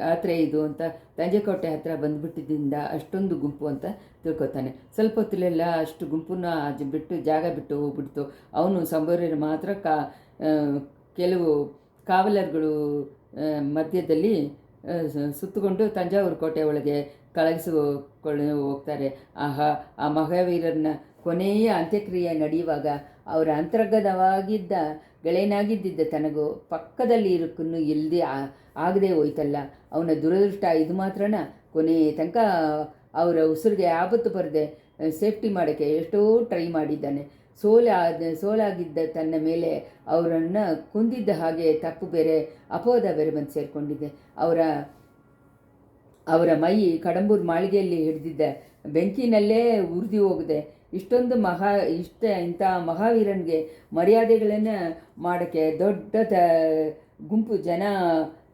ಯಾತ್ರೆ ಇದು ಅಂತ ತಂಜೆಕೋಟೆ ಹತ್ರ ಬಂದುಬಿಟ್ಟಿದ್ದರಿಂದ ಅಷ್ಟೊಂದು ಗುಂಪು ಅಂತ ತಿಳ್ಕೊತಾನೆ. ಸ್ವಲ್ಪ ಹೊತ್ತಲೆಲ್ಲ ಅಷ್ಟು ಗುಂಪನ್ನ ಬಿಟ್ಟು ಜಾಗ ಬಿಟ್ಟು ಹೋಗ್ಬಿಡ್ತು. ಅವನು ಸಂಬೋರ್ಯರು ಮಾತ್ರ ಕೆಲವು ಕಾವಲರ್ಗಳು ಮಧ್ಯದಲ್ಲಿ ಸುತ್ತುಕೊಂಡು ತಂಜಾವೂರು ಕೋಟೆ ಒಳಗೆ ಕಳಗಿಸಿಕೊಳ್ಳಿ ಹೋಗ್ತಾರೆ. ಆ ಮಹಾವೀರನ ಕೊನೆಯ ಅಂತ್ಯಕ್ರಿಯೆ ನಡೆಯುವಾಗ ಅವರ ಅಂತರ್ಗತವಾಗಿದ್ದ ಗೆಳೆಯನಾಗಿದ್ದ ತನಗೂ ಪಕ್ಕದಲ್ಲಿ ಇರೋಕ್ಕೂ ಇಲ್ಲದೆ ಆಗದೆ ಹೋಯ್ತಲ್ಲ, ಅವನ ದುರದೃಷ್ಟ ಇದು ಮಾತ್ರನ. ಕೊನೆಯ ತನಕ ಅವರ ಉಸಿರಿಗೆ ಆಪತ್ತು ಬರದೆ ಸೇಫ್ಟಿ ಮಾಡೋಕ್ಕೆ ಎಷ್ಟೋ ಟ್ರೈ ಮಾಡಿದ್ದಾನೆ. ಸೋಲಾಗಿದ್ದ ತನ್ನ ಮೇಲೆ ಅವರನ್ನು ಕೊಂದಿದ್ದ ಹಾಗೆ ತಪ್ಪು ಬೇರೆ ಅಪವಾದ ಬೇರೆ ಬಂದು ಸೇರಿಕೊಂಡಿದೆ. ಅವರ ಮೈ ಕಡಂಬೂರು ಮಾಳಿಗೆಯಲ್ಲಿ ಹಿಡಿದಿದ್ದ ಬೆಂಕಿನಲ್ಲೇ ಉರಿದು ಹೋಗಿದೆ. ಇಂಥ ಮಹಾವೀರನಿಗೆ ಮರ್ಯಾದೆಗಳನ್ನು ಮಾಡೋಕ್ಕೆ ದೊಡ್ಡ ಗುಂಪು ಜನ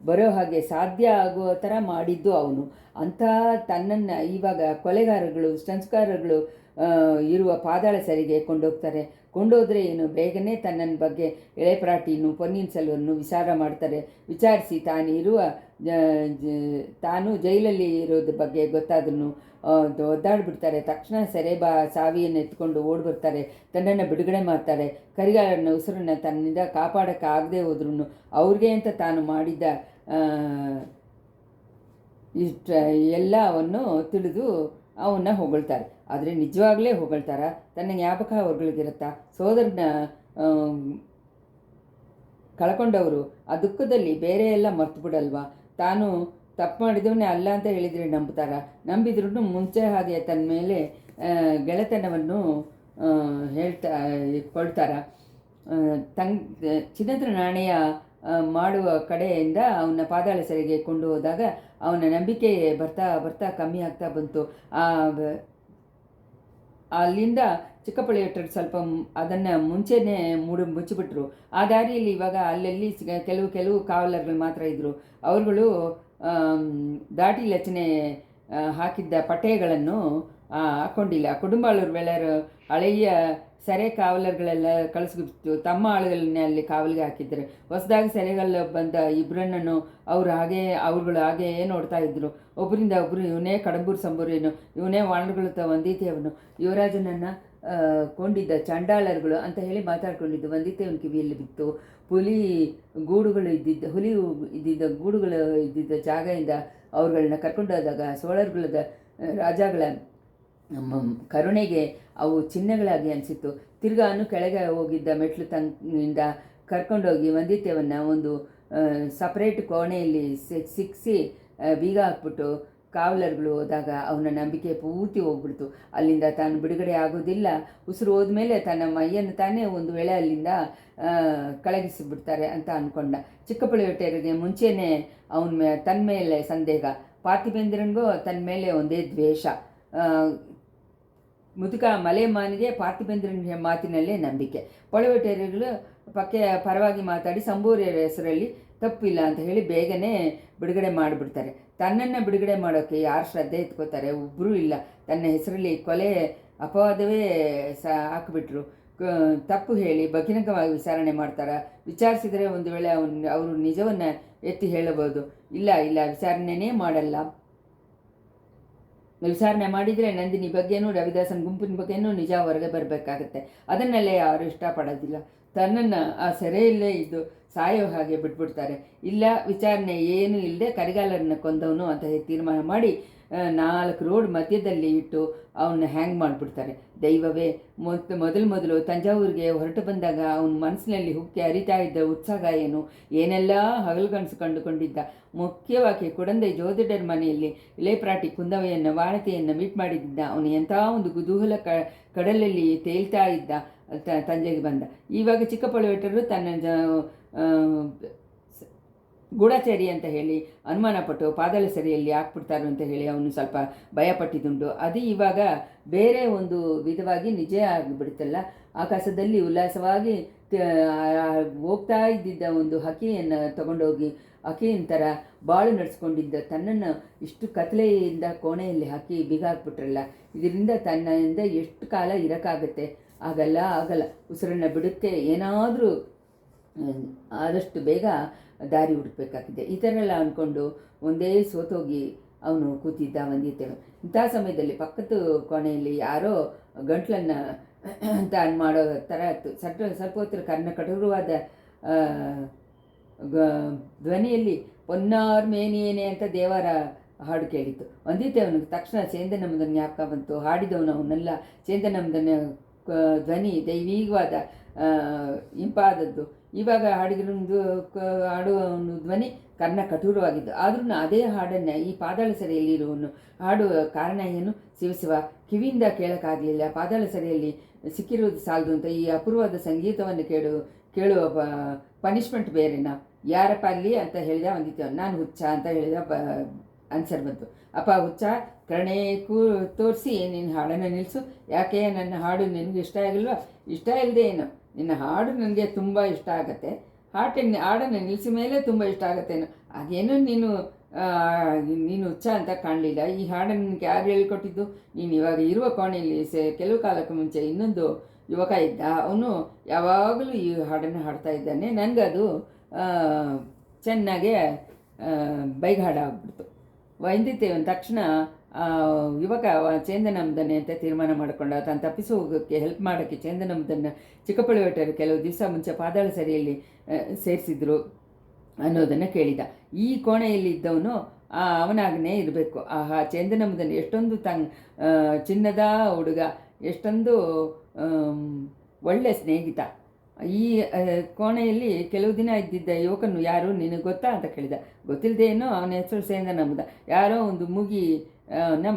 ಬರೋ ಹಾಗೆ ಸಾಧ್ಯ ಆಗುವ ಥರ ಮಾಡಿದ್ದು ಅವನು. ಅಂಥ ತನ್ನನ್ನು ಇವಾಗ ಕೊಲೆಗಾರಗಳು, ಸಂಸ್ಕಾರಗಳು ಇರುವ ಪಾದಾಳ ಸರಿಗೆ ಕೊಂಡೋದ್ರೆ ಏನು, ಬೇಗನೆ ತನ್ನ ಬಗ್ಗೆ ಎಳೆಪ್ರಾಟಿಯನ್ನು, ಪೊನ್ನಿಯಿನ್ ಸೆಲ್ವನ್ನು ವಿಚಾರಿಸಿ ತಾನು ಜೈಲಲ್ಲಿ ಇರೋದ್ರ ಬಗ್ಗೆ ಗೊತ್ತಾದ್ರೂ ಒದ್ದಾಡ್ಬಿಡ್ತಾರೆ. ತಕ್ಷಣ ಸಾವಿಯನ್ನು ಎತ್ಕೊಂಡು ಓಡ್ಬರ್ತಾರೆ, ತನ್ನನ್ನು ಬಿಡುಗಡೆ ಮಾಡ್ತಾರೆ. ಕರಿಗಾರನ ಉಸಿರನ್ನು ತನ್ನಿಂದ ಕಾಪಾಡೋಕ್ಕಾಗದೆ ಹೋದ್ರೂ ಅವ್ರಿಗೆ ಅಂತ ತಾನು ಮಾಡಿದ್ದ ಎಲ್ಲವನ್ನು ತಿಳಿದು ಅವನ್ನ ಹೊಗಳ್ತಾರೆ. ಆದರೆ ನಿಜವಾಗಲೇ ಹೊಗಳ್ತಾರ? ತನ್ನ ಜ್ಞಾಪಕ ಹೊಗಳಿಗಿರುತ್ತಾ? ಸೋದರನ ಕಳ್ಕೊಂಡವರು ಆ ದುಃಖದಲ್ಲಿ ಬೇರೆ ಎಲ್ಲ ಮರ್ತು ಬಿಡಲ್ವಾ? ತಾನು ತಪ್ಪು ಮಾಡಿದವನ್ನೇ ಅಲ್ಲ ಅಂತ ಹೇಳಿದರೆ ನಂಬಿದ್ರೂ ಮುಂಚೆ ಹಾಗೆ ತನ್ನ ಮೇಲೆ ಗೆಳೆತನವನ್ನು ಕೊಳ್ತಾರ. ಚಿನ್ನದ ನಾಣಯ ಮಾಡುವ ಕಡೆಯಿಂದ ಅವನ ಪಾದಾಳ ಸರಿಗೆ ಕೊಂಡು ಹೋದಾಗ ಅವನ ನಂಬಿಕೆ ಬರ್ತಾ ಬರ್ತಾ ಕಮ್ಮಿ ಆಗ್ತಾ ಬಂತು. ಅಲ್ಲಿಂದ ಚಿಕ್ಕಪಳ್ಳಿಯಟ್ಟರು ಸ್ವಲ್ಪ ಅದನ್ನು ಮುಂಚೆನೇ ಮುಚ್ಚಿಬಿಟ್ರು. ಆ ದಾರಿಯಲ್ಲಿ ಇವಾಗ ಅಲ್ಲಲ್ಲಿ ಕೆಲವು ಕಾವಲರ್ಗಳು ಮಾತ್ರ ಇದ್ದರು. ಅವರುಗಳು ದಾಟಿ ಲಚನೆ ಹಾಕಿದ್ದ ಪಟ್ಟೆಗಳನ್ನು ಹಾಕ್ಕೊಂಡಿಲ್ಲ. ಕುಟುಂಬಾಳೂರು ವೇಳೆಯರು ಹಳೆಯ ಸೆರೆ ಕಾವಲರ್ಗಳೆಲ್ಲ ಕಳಿಸ್ಬಿಟ್ಟು ತಮ್ಮ ಆಳುಗಳನ್ನೇ ಅಲ್ಲಿ ಕಾವಲಿಗೆ ಹಾಕಿದ್ದಾರೆ. ಹೊಸದಾಗಿ ಸೆರೆಗಳು ಬಂದ ಇಬ್ಬರನ್ನು ಅವರುಗಳು ಹಾಗೆಯೇ ನೋಡ್ತಾ ಇದ್ದರು. ಒಬ್ಬರಿಂದ ಒಬ್ಬರು ಇವನೇ ಕಡಂಬೂರು ಸಂಬೂರೇನು, ಇವನೇ ವಾಣರುಗಳು ವಂದಿತೇವನು, ಯುವರಾಜನನ್ನು ಕೊಂಡಿದ್ದ ಚಂಡಾಳರುಗಳು ಅಂತ ಹೇಳಿ ಮಾತಾಡ್ಕೊಂಡಿದ್ದು ವಂದಿತೇವನ ಕಿವಿಯಲ್ಲಿ ಬಿತ್ತು. ಹುಲಿ ಇದ್ದಿದ್ದ ಗೂಡುಗಳು ಇದ್ದಿದ್ದ ಜಾಗದಿಂದ ಅವ್ರುಗಳನ್ನ ಕರ್ಕೊಂಡೋದಾಗ ಸೋಳರುಗಳದ ರಾಜಗಳ ಕರುಣೆಗೆ ಅವು ಚಿಹ್ನೆಗಳಾಗಿ ಅನಿಸಿತ್ತು. ತಿರ್ಗಾನು ಕೆಳಗೆ ಹೋಗಿದ್ದ ಮೆಟ್ಲು ತಂಗಿಂದ ಕರ್ಕೊಂಡೋಗಿ ವಂದಿತೇವನ್ನ ಒಂದು ಸಪ್ರೇಟ್ ಕೋಣೆಯಲ್ಲಿ ಸಿಕ್ಕಿಸಿ ಬೀಗ ಹಾಕ್ಬಿಟ್ಟು ಕಾವಲರ್ಗಳು ಹೋದಾಗ ಅವನ ನಂಬಿಕೆ ಪೂರ್ತಿ ಹೋಗ್ಬಿಡ್ತು. ಅಲ್ಲಿಂದ ತಾನು ಬಿಡುಗಡೆ ಆಗೋದಿಲ್ಲ. ಉಸಿರು ಹೋದ್ಮೇಲೆ ತನ್ನ ಮೈಯನ್ನು ತಾನೇ ಒಂದು ವೇಳೆ ಅಲ್ಲಿಂದ ಕಳಗಿಸಿಬಿಡ್ತಾರೆ ಅಂತ ಅಂದ್ಕೊಂಡ. ಚಿಕ್ಕಪಳ್ಳಿಯೊಟ್ಟೆಯರಿಗೆ ಮುಂಚೆನೇ ತನ್ನ ಮೇಲೆ ಸಂದೇಹ, ಪಾರ್ಥಿಬೇಂದ್ರನಿಗೂ ತನ್ನ ಮೇಲೆ ಒಂದೇ ದ್ವೇಷ. ಮುದುಕ ಮಲೆಮಾನಿಗೆ ಪಾರ್ಥಿಬೇಂದ್ರನ ಮಾತಿನಲ್ಲೇ ನಂಬಿಕೆ. ಪೊಳವಟೇರಿಗಳು ಪರವಾಗಿ ಮಾತಾಡಿ ಸಂಬೂರಿಯರ ಹೆಸರಲ್ಲಿ ತಪ್ಪಿಲ್ಲ ಅಂತ ಹೇಳಿ ಬೇಗನೆ ಬಿಡುಗಡೆ ಮಾಡಿಬಿಡ್ತಾರೆ. ತನ್ನನ್ನು ಬಿಡುಗಡೆ ಮಾಡೋಕ್ಕೆ ಯಾರು ಶ್ರದ್ಧೆ ಎತ್ಕೋತಾರೆ? ಒಬ್ಬರೂ ಇಲ್ಲ. ತನ್ನ ಹೆಸರಲ್ಲಿ ಕೊಲೆ ಅಪವಾದವೇ ಹಾಕಿಬಿಟ್ರು. ತಪ್ಪು ಹೇಳಿ ಬಹಿರಂಗವಾಗಿ ವಿಚಾರಣೆ ಮಾಡ್ತಾರೆ. ವಿಚಾರಿಸಿದರೆ ಒಂದು ವೇಳೆ ಅವರು ನಿಜವನ್ನು ಎತ್ತಿ ಹೇಳಬಹುದು. ಇಲ್ಲ ವಿಚಾರಣೆನೇ ಮಾಡಲ್ಲ. ವಿಚಾರಣೆ ಮಾಡಿದರೆ ನಂದಿನಿ ಬಗ್ಗೆನೂ ರವಿದಾಸನ ಗುಂಪಿನ ಬಗ್ಗೆನೂ ನಿಜ ಹೊರಗೆ ಬರಬೇಕಾಗತ್ತೆ. ಅದನ್ನೆಲ್ಲೇ ಯಾರು ಇಷ್ಟಪಡೋದಿಲ್ಲ. ತನ್ನನ್ನು ಆ ಸೆರೆಯಲ್ಲೇ ಇದ್ದು ಸಾಯೋ ಹಾಗೆ ಬಿಟ್ಬಿಡ್ತಾರೆ. ಇಲ್ಲ, ವಿಚಾರಣೆ ಏನೂ ಇಲ್ಲದೆ ಕರಿಗಾಲರನ್ನ ಕೊಂದವನು ಅಂತ ತೀರ್ಮಾನ ಮಾಡಿ 4 ರೋಡ್ ಮಧ್ಯದಲ್ಲಿ ಇಟ್ಟು ಅವನ್ನ ಹ್ಯಾಂಗ್ ಮಾಡಿಬಿಡ್ತಾರೆ. ದೈವವೇ, ಮೊದಲು ತಂಜಾವೂರಿಗೆ ಹೊರಟು ಬಂದಾಗ ಅವನ ಮನಸ್ಸಿನಲ್ಲಿ ಹುಕ್ಕಿ ಹರಿತಾ ಇದ್ದ ಉತ್ಸಾಹ ಏನೆಲ್ಲ ಹಗಲುಗನಸು ಕಂಡುಕೊಂಡಿದ್ದ. ಮುಖ್ಯವಾಗಿ ಕುಡಂದೆ ಜೋದಿಡರ ಮನೆಯಲ್ಲಿ ಇಳೆಪ್ರಾಟಿ ಕುಂದವೆಯನ್ನು ವಾಣತೆಯನ್ನು ಮೀಟ್ ಮಾಡಿದ್ದ. ಅವನು ಎಂಥ ಒಂದು ಕುತೂಹಲ ಕಡಲಲ್ಲಿ ತೇಲ್ತಾ ಇದ್ದ. ತಂಜೆಗೆ ಬಂದ. ಇವಾಗ ಚಿಕ್ಕಪಳ್ಳಿಯಟ್ಟರು ತನ್ನ ಗೂಢಚಾರಿ ಅಂತ ಹೇಳಿ ಅನುಮಾನಪಟ್ಟು ಪಾದಾಳ ಸೆರೆಯಲ್ಲಿ ಹಾಕ್ಬಿಡ್ತಾರೆ ಅಂತ ಹೇಳಿ ಅವನು ಸ್ವಲ್ಪ ಭಯಪಟ್ಟಿದ್ದುಂಟು. ಅದು ಇವಾಗ ಬೇರೆ ಒಂದು ವಿಧವಾಗಿ ನಿಜ ಆಗಿಬಿಡುತ್ತಲ್ಲ. ಆಕಾಶದಲ್ಲಿ ಉಲ್ಲಾಸವಾಗಿ ಹೋಗ್ತಾ ಇದ್ದಿದ್ದ ಒಂದು ಹಕ್ಕಿಯನ್ನು ತಗೊಂಡೋಗಿ ಹಕ್ಕಿನ ಥರ ಬಾಳು ನಡೆಸ್ಕೊಂಡಿದ್ದ ತನ್ನನ್ನು ಇಷ್ಟು ಕತ್ಲೆಯಿಂದ ಕೋಣೆಯಲ್ಲಿ ಹಾಕಿ ಬೀಗ ಹಾಕ್ಬಿಟ್ರಲ್ಲ. ಇದರಿಂದ ತನ್ನಿಂದ ಎಷ್ಟು ಕಾಲ ಇರೋಕ್ಕಾಗತ್ತೆ? ಆಗಲ್ಲ. ಉಸಿರನ್ನು ಬಿಡುತ್ತೆ. ಏನಾದರೂ ಆದಷ್ಟು ಬೇಗ ದಾರಿ ಹುಡುಕಬೇಕಾಗಿದೆ. ಈ ಥರ ಎಲ್ಲ ಅಂದ್ಕೊಂಡು ಒಂದೇ ಸೋತೋಗಿ ಅವನು ಕೂತಿದ್ದ ವಂದಿತೇವ. ಇಂಥ ಸಮಯದಲ್ಲಿ ಪಕ್ಕದ ಕೋಣೆಯಲ್ಲಿ ಯಾರೋ ಗಂಟ್ಲನ್ನು ಅಂತ ಮಾಡೋ ಥರ ಇತ್ತು. ಸ್ವಲ್ಪ ಹೊತ್ತಿನ ಕಠೋರವಾದ ಧ್ವನಿಯಲ್ಲಿ ಪೊನ್ನಾರ್ ಮೇನಿಯೇನೆ ಅಂತ ದೇವರ ಹಾಡು ಕೇಳಿತ್ತು. ಅವನಿಗೆ ತಕ್ಷಣ ಚೇಂದನಮ್ಮನ ಜ್ಞಾಪಕ ಬಂತು. ಹಾಡಿದವನು ಅವನ್ನೆಲ್ಲ ಚೇಂದನಮ್ಮನ ಧ್ವನಿ ದೈವೀಗವಾದ ಇಂಪಾದದ್ದು. ಇವಾಗ ಹಾಡಿದ್ರೊಂದು ಹಾಡುವವನು ಧ್ವನಿ ಕರ್ಣ ಕಠೋರವಾಗಿದ್ದು. ಆದ್ರೂ ಅದೇ ಹಾಡನ್ನು ಈ ಪಾತಾಳ ಸೆರೆಯಲ್ಲಿರುವನು ಹಾಡುವ ಕಾರಣ ಏನು? ಶಿವ ಕಿವಿಯಿಂದ ಕೇಳೋಕ್ಕಾಗಲಿಲ್ಲ. ಪಾತಾಳ ಸೆರೆಯಲ್ಲಿ ಸಿಕ್ಕಿರುವುದು ಸಾಲದು ಅಂತ ಈ ಅಪೂರ್ವವಾದ ಸಂಗೀತವನ್ನು ಕೇಳುವ ಪನಿಷ್ಮೆಂಟ್ ಬೇರೆನಾ? ಯಾರಪ್ಪ ಅಲ್ಲಿ ಅಂತ ಹೇಳಿದ ಒಂದಿತ್ತು. ನಾನು ಹುಚ್ಚ ಅಂತ ಹೇಳಿದ. ಆನ್ಸರ್ ಬಂತು. ಅಪ್ಪ ಹುಚ್ಚ, ಕರುಣೆ ತೋರಿಸಿ ನಿನ್ನ ಹಾಡನ್ನು ನಿಲ್ಲಿಸು. ಯಾಕೆ ನನ್ನ ಹಾಡು ನಿನಗೆ ಇಷ್ಟ ಆಗಿಲ್ವಾ? ಇಷ್ಟ ಇಲ್ಲದೆ ಏನು, ನಿನ್ನ ಹಾಡು ನನಗೆ ತುಂಬ ಇಷ್ಟ ಆಗುತ್ತೆ. ಹಾಡನ್ನು ನಿಲ್ಲಿಸಿದ ಮೇಲೆ ತುಂಬ ಇಷ್ಟ ಆಗುತ್ತೇನೋ. ಹಾಗೇನೋ ನೀನು ಹುಚ್ಚ ಅಂತ ಕಾಣಲಿಲ್ಲ. ಈ ಹಾಡನ್ನು ನಿನಗೆ ಯಾರು ಹೇಳಿಕೊಟ್ಟಿದ್ದು? ನೀನು ಇವಾಗ ಇರುವ ಕೋಣೆಯಲ್ಲಿ ಕೆಲವು ಕಾಲಕ್ಕೆ ಮುಂಚೆ ಇನ್ನೊಂದು ಯುವಕ ಇದ್ದ. ಅವನು ಯಾವಾಗಲೂ ಈ ಹಾಡನ್ನು ಹಾಡ್ತಾ ಇದ್ದಾನೆ. ನನಗದು ಚೆನ್ನಾಗೆ ಬೈಕ್ ಹಾಡಾಗ್ಬಿಡ್ತು. ವೈದ್ಯತೆಯವನು ತಕ್ಷಣ ಯುವಕ ಚೇಂದನಮ್ಮದನ್ನೇ ಅಂತ ತೀರ್ಮಾನ ಮಾಡಿಕೊಂಡ. ತಾನು ತಪ್ಪಿಸಿ ಹೋಗೋಕ್ಕೆ ಹೆಲ್ಪ್ ಮಾಡೋಕ್ಕೆ ಚೇಂದನಮ್ಮದನ್ನು ಚಿಕ್ಕಪಳ್ಳಿವಟ್ಟರು ಕೆಲವು ದಿವಸ ಮುಂಚೆ ಪಾತಾಳ ಸೆರೆಯಲ್ಲಿ ಸೇರಿಸಿದ್ರು ಅನ್ನೋದನ್ನು ಕೇಳಿದ. ಈ ಕೋಣೆಯಲ್ಲಿ ಇದ್ದವನು ಅವನಾಗನೇ ಇರಬೇಕು. ಆಹಾ, ಚೇಂದನಮ್ಮದನ್ನು ಎಷ್ಟೊಂದು ಚಿನ್ನದ ಹುಡುಗ, ಎಷ್ಟೊಂದು ಒಳ್ಳೆ ಸ್ನೇಹಿತ. ಈ ಕೋಣೆಯಲ್ಲಿ ಕೆಲವು ದಿನ ಇದ್ದಿದ್ದ ಯುವಕನು ಯಾರು ನಿನಗೆ ಗೊತ್ತಾ ಅಂತ ಕೇಳಿದ. ಗೊತ್ತಿಲ್ಲದೇನೋ ಅವನ ಹೆಸರು ಚೇಂದನಮ್ಮದ. ಯಾರೋ ಒಂದು ಮೂಗಿ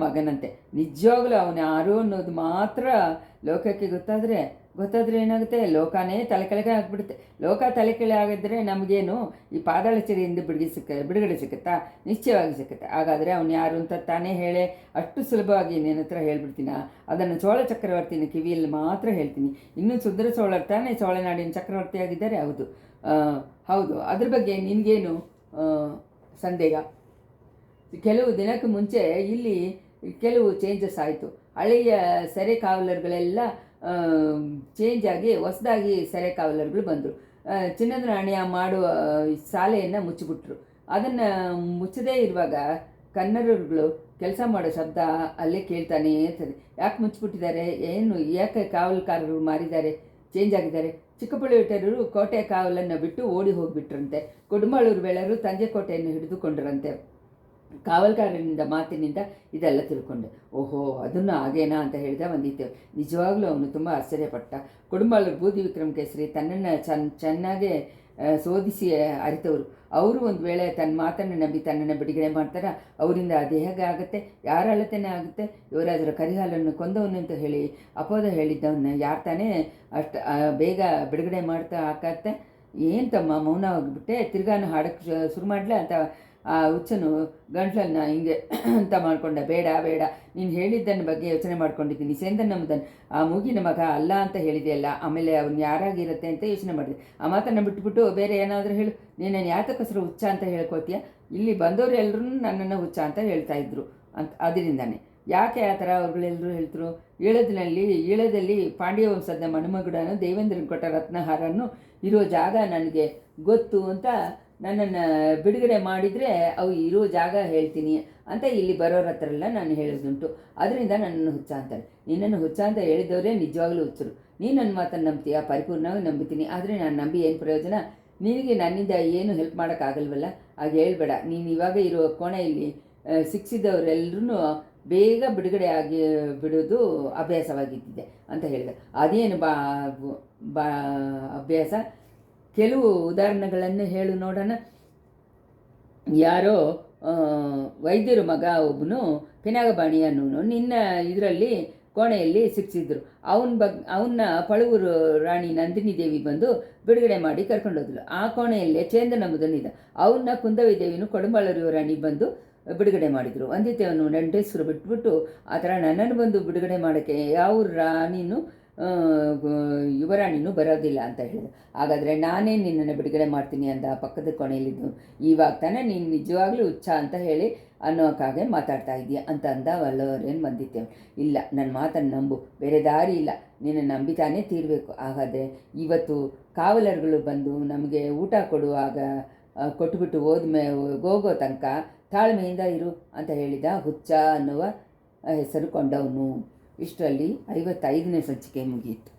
ಮಗನಂತೆ. ನಿಜವಾಗ್ಲೂ ಅವನು ಯಾರು ಅನ್ನೋದು ಮಾತ್ರ ಲೋಕಕ್ಕೆ ಗೊತ್ತಾದರೆ ಏನಾಗುತ್ತೆ? ಲೋಕನೇ ತಲೆಕೆಳಗೆ ಆಗಿಬಿಡುತ್ತೆ. ಲೋಕ ತಲೆಕೆಳೆ ಆಗಿದ್ರೆ ನಮಗೇನು ಈ ಪಾತಾಳ ಸೆರೆಯಿಂದ ಬಿಡುಗಡೆ ಸಿಕ್ಕುತ್ತಾ? ನಿಶ್ಚಯವಾಗಿ ಸಿಕ್ಕುತ್ತೆ. ಹಾಗಾದರೆ ಅವನು ಯಾರು ಅಂತ ತಾನೇ ಹೇಳೇ ಅಷ್ಟು ಸುಲಭವಾಗಿ ನಿನ್ನ ಹತ್ರ ಹೇಳ್ಬಿಡ್ತೀನ? ಅದನ್ನು ಚೋಳ ಚಕ್ರವರ್ತಿನ ಕಿವಿಯಲ್ಲಿ ಮಾತ್ರ ಹೇಳ್ತೀನಿ. ಇನ್ನೂ ಸುಂದರ ಚೋಳರು ತಾನೇ ಚೋಳನಾಡಿನ ಚಕ್ರವರ್ತಿಯಾಗಿದ್ದಾರೆ. ಹೌದು, ಅದ್ರ ಬಗ್ಗೆ ನಿನಗೇನು ಸಂದೇಹ? ಕೆಲವು ದಿನಕ್ಕೆ ಮುಂಚೆ ಇಲ್ಲಿ ಕೆಲವು ಚೇಂಜಸ್ ಆಯಿತು. ಹಳೆಯ ಸೆರೆ ಕಾವಲರುಗಳೆಲ್ಲ ಚೇಂಜ್ ಆಗಿ ಹೊಸದಾಗಿ ಸೆರೆ ಕಾವಲರುಗಳು ಬಂದರು. ಚಿನ್ನದ ನಾಣ್ಯ ಮಾಡುವ ಶಾಲೆಯನ್ನು ಮುಚ್ಚಿಬಿಟ್ರು. ಅದನ್ನು ಮುಚ್ಚದೇ ಇರುವಾಗ ಕನ್ನಡರುಗಳು ಕೆಲಸ ಮಾಡೋ ಶಬ್ದ ಅಲ್ಲೇ ಕೇಳ್ತಾನೇ ಇರ್ತದೆ. ಯಾಕೆ ಮುಚ್ಚಿಬಿಟ್ಟಿದ್ದಾರೆ? ಯಾಕೆ ಕಾವಲುಕಾರರು ಮಾರಿದ್ದಾರೆ, ಚೇಂಜ್ ಆಗಿದ್ದಾರೆ? ಚಿಕ್ಕಪಳ್ಳಿವಟ್ಟರು ಕೋಟೆ ಕಾವಲನ್ನು ಬಿಟ್ಟು ಓಡಿ ಹೋಗಿಬಿಟ್ರಂತೆ. ಕೊಡುಮಾಳೂರು ವೇಳರು ತಂಜೆಕೋಟೆಯನ್ನು ಹಿಡಿದುಕೊಂಡ್ರಂತೆ. ಕಾವಲ್ಕಾರನಿಂದ ಮಾತಿನಿಂದ ಇದೆಲ್ಲ ತಿಳ್ಕೊಂಡೆ. ಓಹೋ, ಅದನ್ನು ಹಾಗೇನಾ ಅಂತ ಹೇಳಿದ ಬಂದಿದ್ದೇವೆ. ನಿಜವಾಗ್ಲೂ ಅವನು ತುಂಬ ಆಶ್ಚರ್ಯಪಟ್ಟ. ಕುಡುಂಬಾಳರು ಬೂದಿ ವಿಕ್ರಮ ಕೇಸರಿ ತನ್ನನ್ನು ಚೆನ್ನಾಗೇ ಶೋಧಿಸಿ ಅರಿತವರು. ಅವರು ಒಂದು ವೇಳೆ ತನ್ನ ಮಾತನ್ನು ನಂಬಿ ತನ್ನನ್ನು ಬಿಡುಗಡೆ ಮಾಡ್ತಾರ? ಅವರಿಂದ ಅದು ಹೇಗೆ ಆಗುತ್ತೆ? ಯಾರ ಅಳತೆನೇ ಆಗುತ್ತೆ? ಯುವರಾಜರ ಕರಿಹಾಲನ್ನು ಕೊಂದವನು ಅಂತ ಹೇಳಿ ಅಪೋದ ಹೇಳಿದ್ದವನ್ನ ಯಾರು ತಾನೇ ಅಷ್ಟು ಬೇಗ ಬಿಡುಗಡೆ ಮಾಡ್ತಾ ಹಾಕತ್ತೆ? ಏನು ತಮ್ಮ ಮೌನವಾಗಿಬಿಟ್ಟೆ? ತಿರ್ಗಾನು ಹಾಡೋಕ್ಕೆ ಶುರು ಮಾಡಲ ಅಂತ ಆ ಹುಚ್ಚನು ಗಂಟ್ಲನ್ನು ಹಿಂಗೆ ಅಂತ ಮಾಡಿಕೊಂಡ. ಬೇಡ ನೀನು ಹೇಳಿದ್ದನ್ನ ಬಗ್ಗೆ ಯೋಚನೆ ಮಾಡ್ಕೊಂಡಿದ್ದೀನಿ. ಚೇಂದನಮ್ಮದನ್ನು ಆ ಮೂಗಿನ ಮಗ ಅಲ್ಲ ಅಂತ ಹೇಳಿದೆಯಲ್ಲ, ಆಮೇಲೆ ಅವನು ಯಾರಾಗಿರುತ್ತೆ ಅಂತ ಯೋಚನೆ ಮಾಡಿದೆ. ಆ ಮಾತನ್ನು ಬಿಟ್ಬಿಟ್ಟು ಬೇರೆ ಏನಾದರೂ ಹೇಳು. ನೀನನ್ನು ಯಾತಕ್ಕೋಸ್ಕರ ಹುಚ್ಚ ಅಂತ ಹೇಳ್ಕೋತೀಯ? ಇಲ್ಲಿ ಬಂದವರು ಎಲ್ಲರೂ ನನ್ನನ್ನು ಹುಚ್ಚ ಅಂತ ಹೇಳ್ತಾಯಿದ್ರು ಅಂತ. ಅದರಿಂದಾನೆ ಯಾಕೆ ಆ ಥರ ಅವ್ರುಗಳೆಲ್ಲರೂ ಹೇಳ್ತರು? ಈಳದಲ್ಲಿ ಪಾಂಡ್ಯ ವಂಶದ ಮನುಮಗುಡನು ದೇವೇಂದ್ರನ್ ಕೊಟ್ಟ ರತ್ನಹಾರನ್ನು ಇರೋ ಜಾಗ ನನಗೆ ಗೊತ್ತು ಅಂತ ನನ್ನನ್ನು ಬಿಡುಗಡೆ ಮಾಡಿದರೆ ಅವು ಇರೋ ಜಾಗ ಹೇಳ್ತೀನಿ ಅಂತ ಇಲ್ಲಿ ಬರೋರ ಹತ್ರ ಎಲ್ಲ ನಾನು ಹೇಳೋದುಂಟು. ಅದರಿಂದ ನನ್ನನ್ನು ಹುಚ್ಚ ಅಂತಾರೆ. ನಿನ್ನನ್ನು ಹುಚ್ಚ ಅಂತ ಹೇಳಿದವರೇ ನಿಜವಾಗ್ಲೂ ಹುಚ್ಚರು. ನೀನು ನನ್ನ ಮಾತನ್ನು ನಂಬ್ತೀಯ? ಪರಿಪೂರ್ಣವಾಗಿ ನಂಬುತ್ತೀನಿ. ಆದರೆ ನಾನು ನಂಬಿ ಏನು ಪ್ರಯೋಜನ? ನಿನಗೆ ನನ್ನಿಂದ ಏನು ಹೆಲ್ಪ್ ಮಾಡೋಕ್ಕಾಗಲ್ವಲ್ಲ? ಹಾಗೆ ಹೇಳ್ಬೇಡ. ನೀನು ಇವಾಗ ಇರೋ ಕೋಣೆಯಲ್ಲಿ ಸಿಕ್ಕಿಸಿದವರೆಲ್ಲರೂ ಬೇಗ ಬಿಡುಗಡೆ ಆಗಿ ಬಿಡೋದು ಅಭ್ಯಾಸವಾಗಿದ್ದಿದೆ ಅಂತ ಹೇಳಿದೆ. ಅದೇನು ಅಭ್ಯಾಸ? ಕೆಲವು ಉದಾಹರಣೆಗಳನ್ನು ಹೇಳು ನೋಡೋಣ. ಯಾರೋ ವೈದ್ಯರು ಮಗ ಒಬ್ಬನು ಪಿನಾಗಬಾಣಿ ಅನ್ನೋನು ನಿನ್ನ ಇದರಲ್ಲಿ ಕೋಣೆಯಲ್ಲಿ ಸಿಕ್ಕಿಸಿದ್ರು. ಅವನ್ನ ಪಳುವೂರು ರಾಣಿ ನಂದಿನಿ ದೇವಿ ಬಂದು ಬಿಡುಗಡೆ ಮಾಡಿ ಕರ್ಕೊಂಡೋದ್ರು. ಆ ಕೋಣೆಯಲ್ಲೇ ಚೇಂದನಮ್ಮದನಿದ್ದ. ಅವನ್ನ ಕುಂದವಿ ದೇವಿನೂ ಕೊಡುಂಬಾಳೂರು ರಾಣಿ ಬಂದು ಬಿಡುಗಡೆ ಮಾಡಿದರು. ಒಂದಿತ್ತವನು ಹೆಸರು ಬಿಟ್ಬಿಟ್ಟು ಆ ಥರ ನನ್ನನ್ನು ಬಂದು ಬಿಡುಗಡೆ ಮಾಡೋಕ್ಕೆ ಯಾವ ರಾಣಿನೂ ಯುವರಾಣಿನೂ ಬರೋದಿಲ್ಲ ಅಂತ ಹೇಳಿದೆ. ಹಾಗಾದರೆ ನಾನೇ ನಿನ್ನನ್ನು ಬಿಡುಗಡೆ ಮಾಡ್ತೀನಿ ಅಂದ ಪಕ್ಕದ ಕೋಣೆಯಲ್ಲಿದ್ದು. ಇವಾಗ ತಾನೇ ನೀನು ನಿಜವಾಗ್ಲೂ ಹುಚ್ಚ ಅಂತ ಹೇಳಿ ಅನ್ನೋಕ್ಕಾಗೆ ಮಾತಾಡ್ತಾ ಇದೆಯಾ ಅಂತ ಅಂದ ವಲ್ಲವರೇನು ಬಂದಿತ್ತೇವೆ. ಇಲ್ಲ, ನನ್ನ ಮಾತನ್ನು ನಂಬು, ಬೇರೆ ದಾರಿ ಇಲ್ಲ. ನಿನ್ನ ನಂಬಿತಾನೇ ತೀರಬೇಕು. ಹಾಗಾದರೆ ಇವತ್ತು ಕಾವಲರುಗಳು ಬಂದು ನಮಗೆ ಊಟ ಕೊಡುವಾಗ ಕೊಟ್ಟುಬಿಟ್ಟು ಹೋಗೋ ತನಕ ತಾಳ್ಮೆಯಿಂದ ಇರು ಅಂತ ಹೇಳಿದ ಹುಚ್ಚ ಅನ್ನುವ ಹೆಸರು ಕೊಂಡವನು. ಇಷ್ಟರಲ್ಲಿ 55ನೇ ಸಂಚಿಕೆ ಮುಗಿಯಿತು.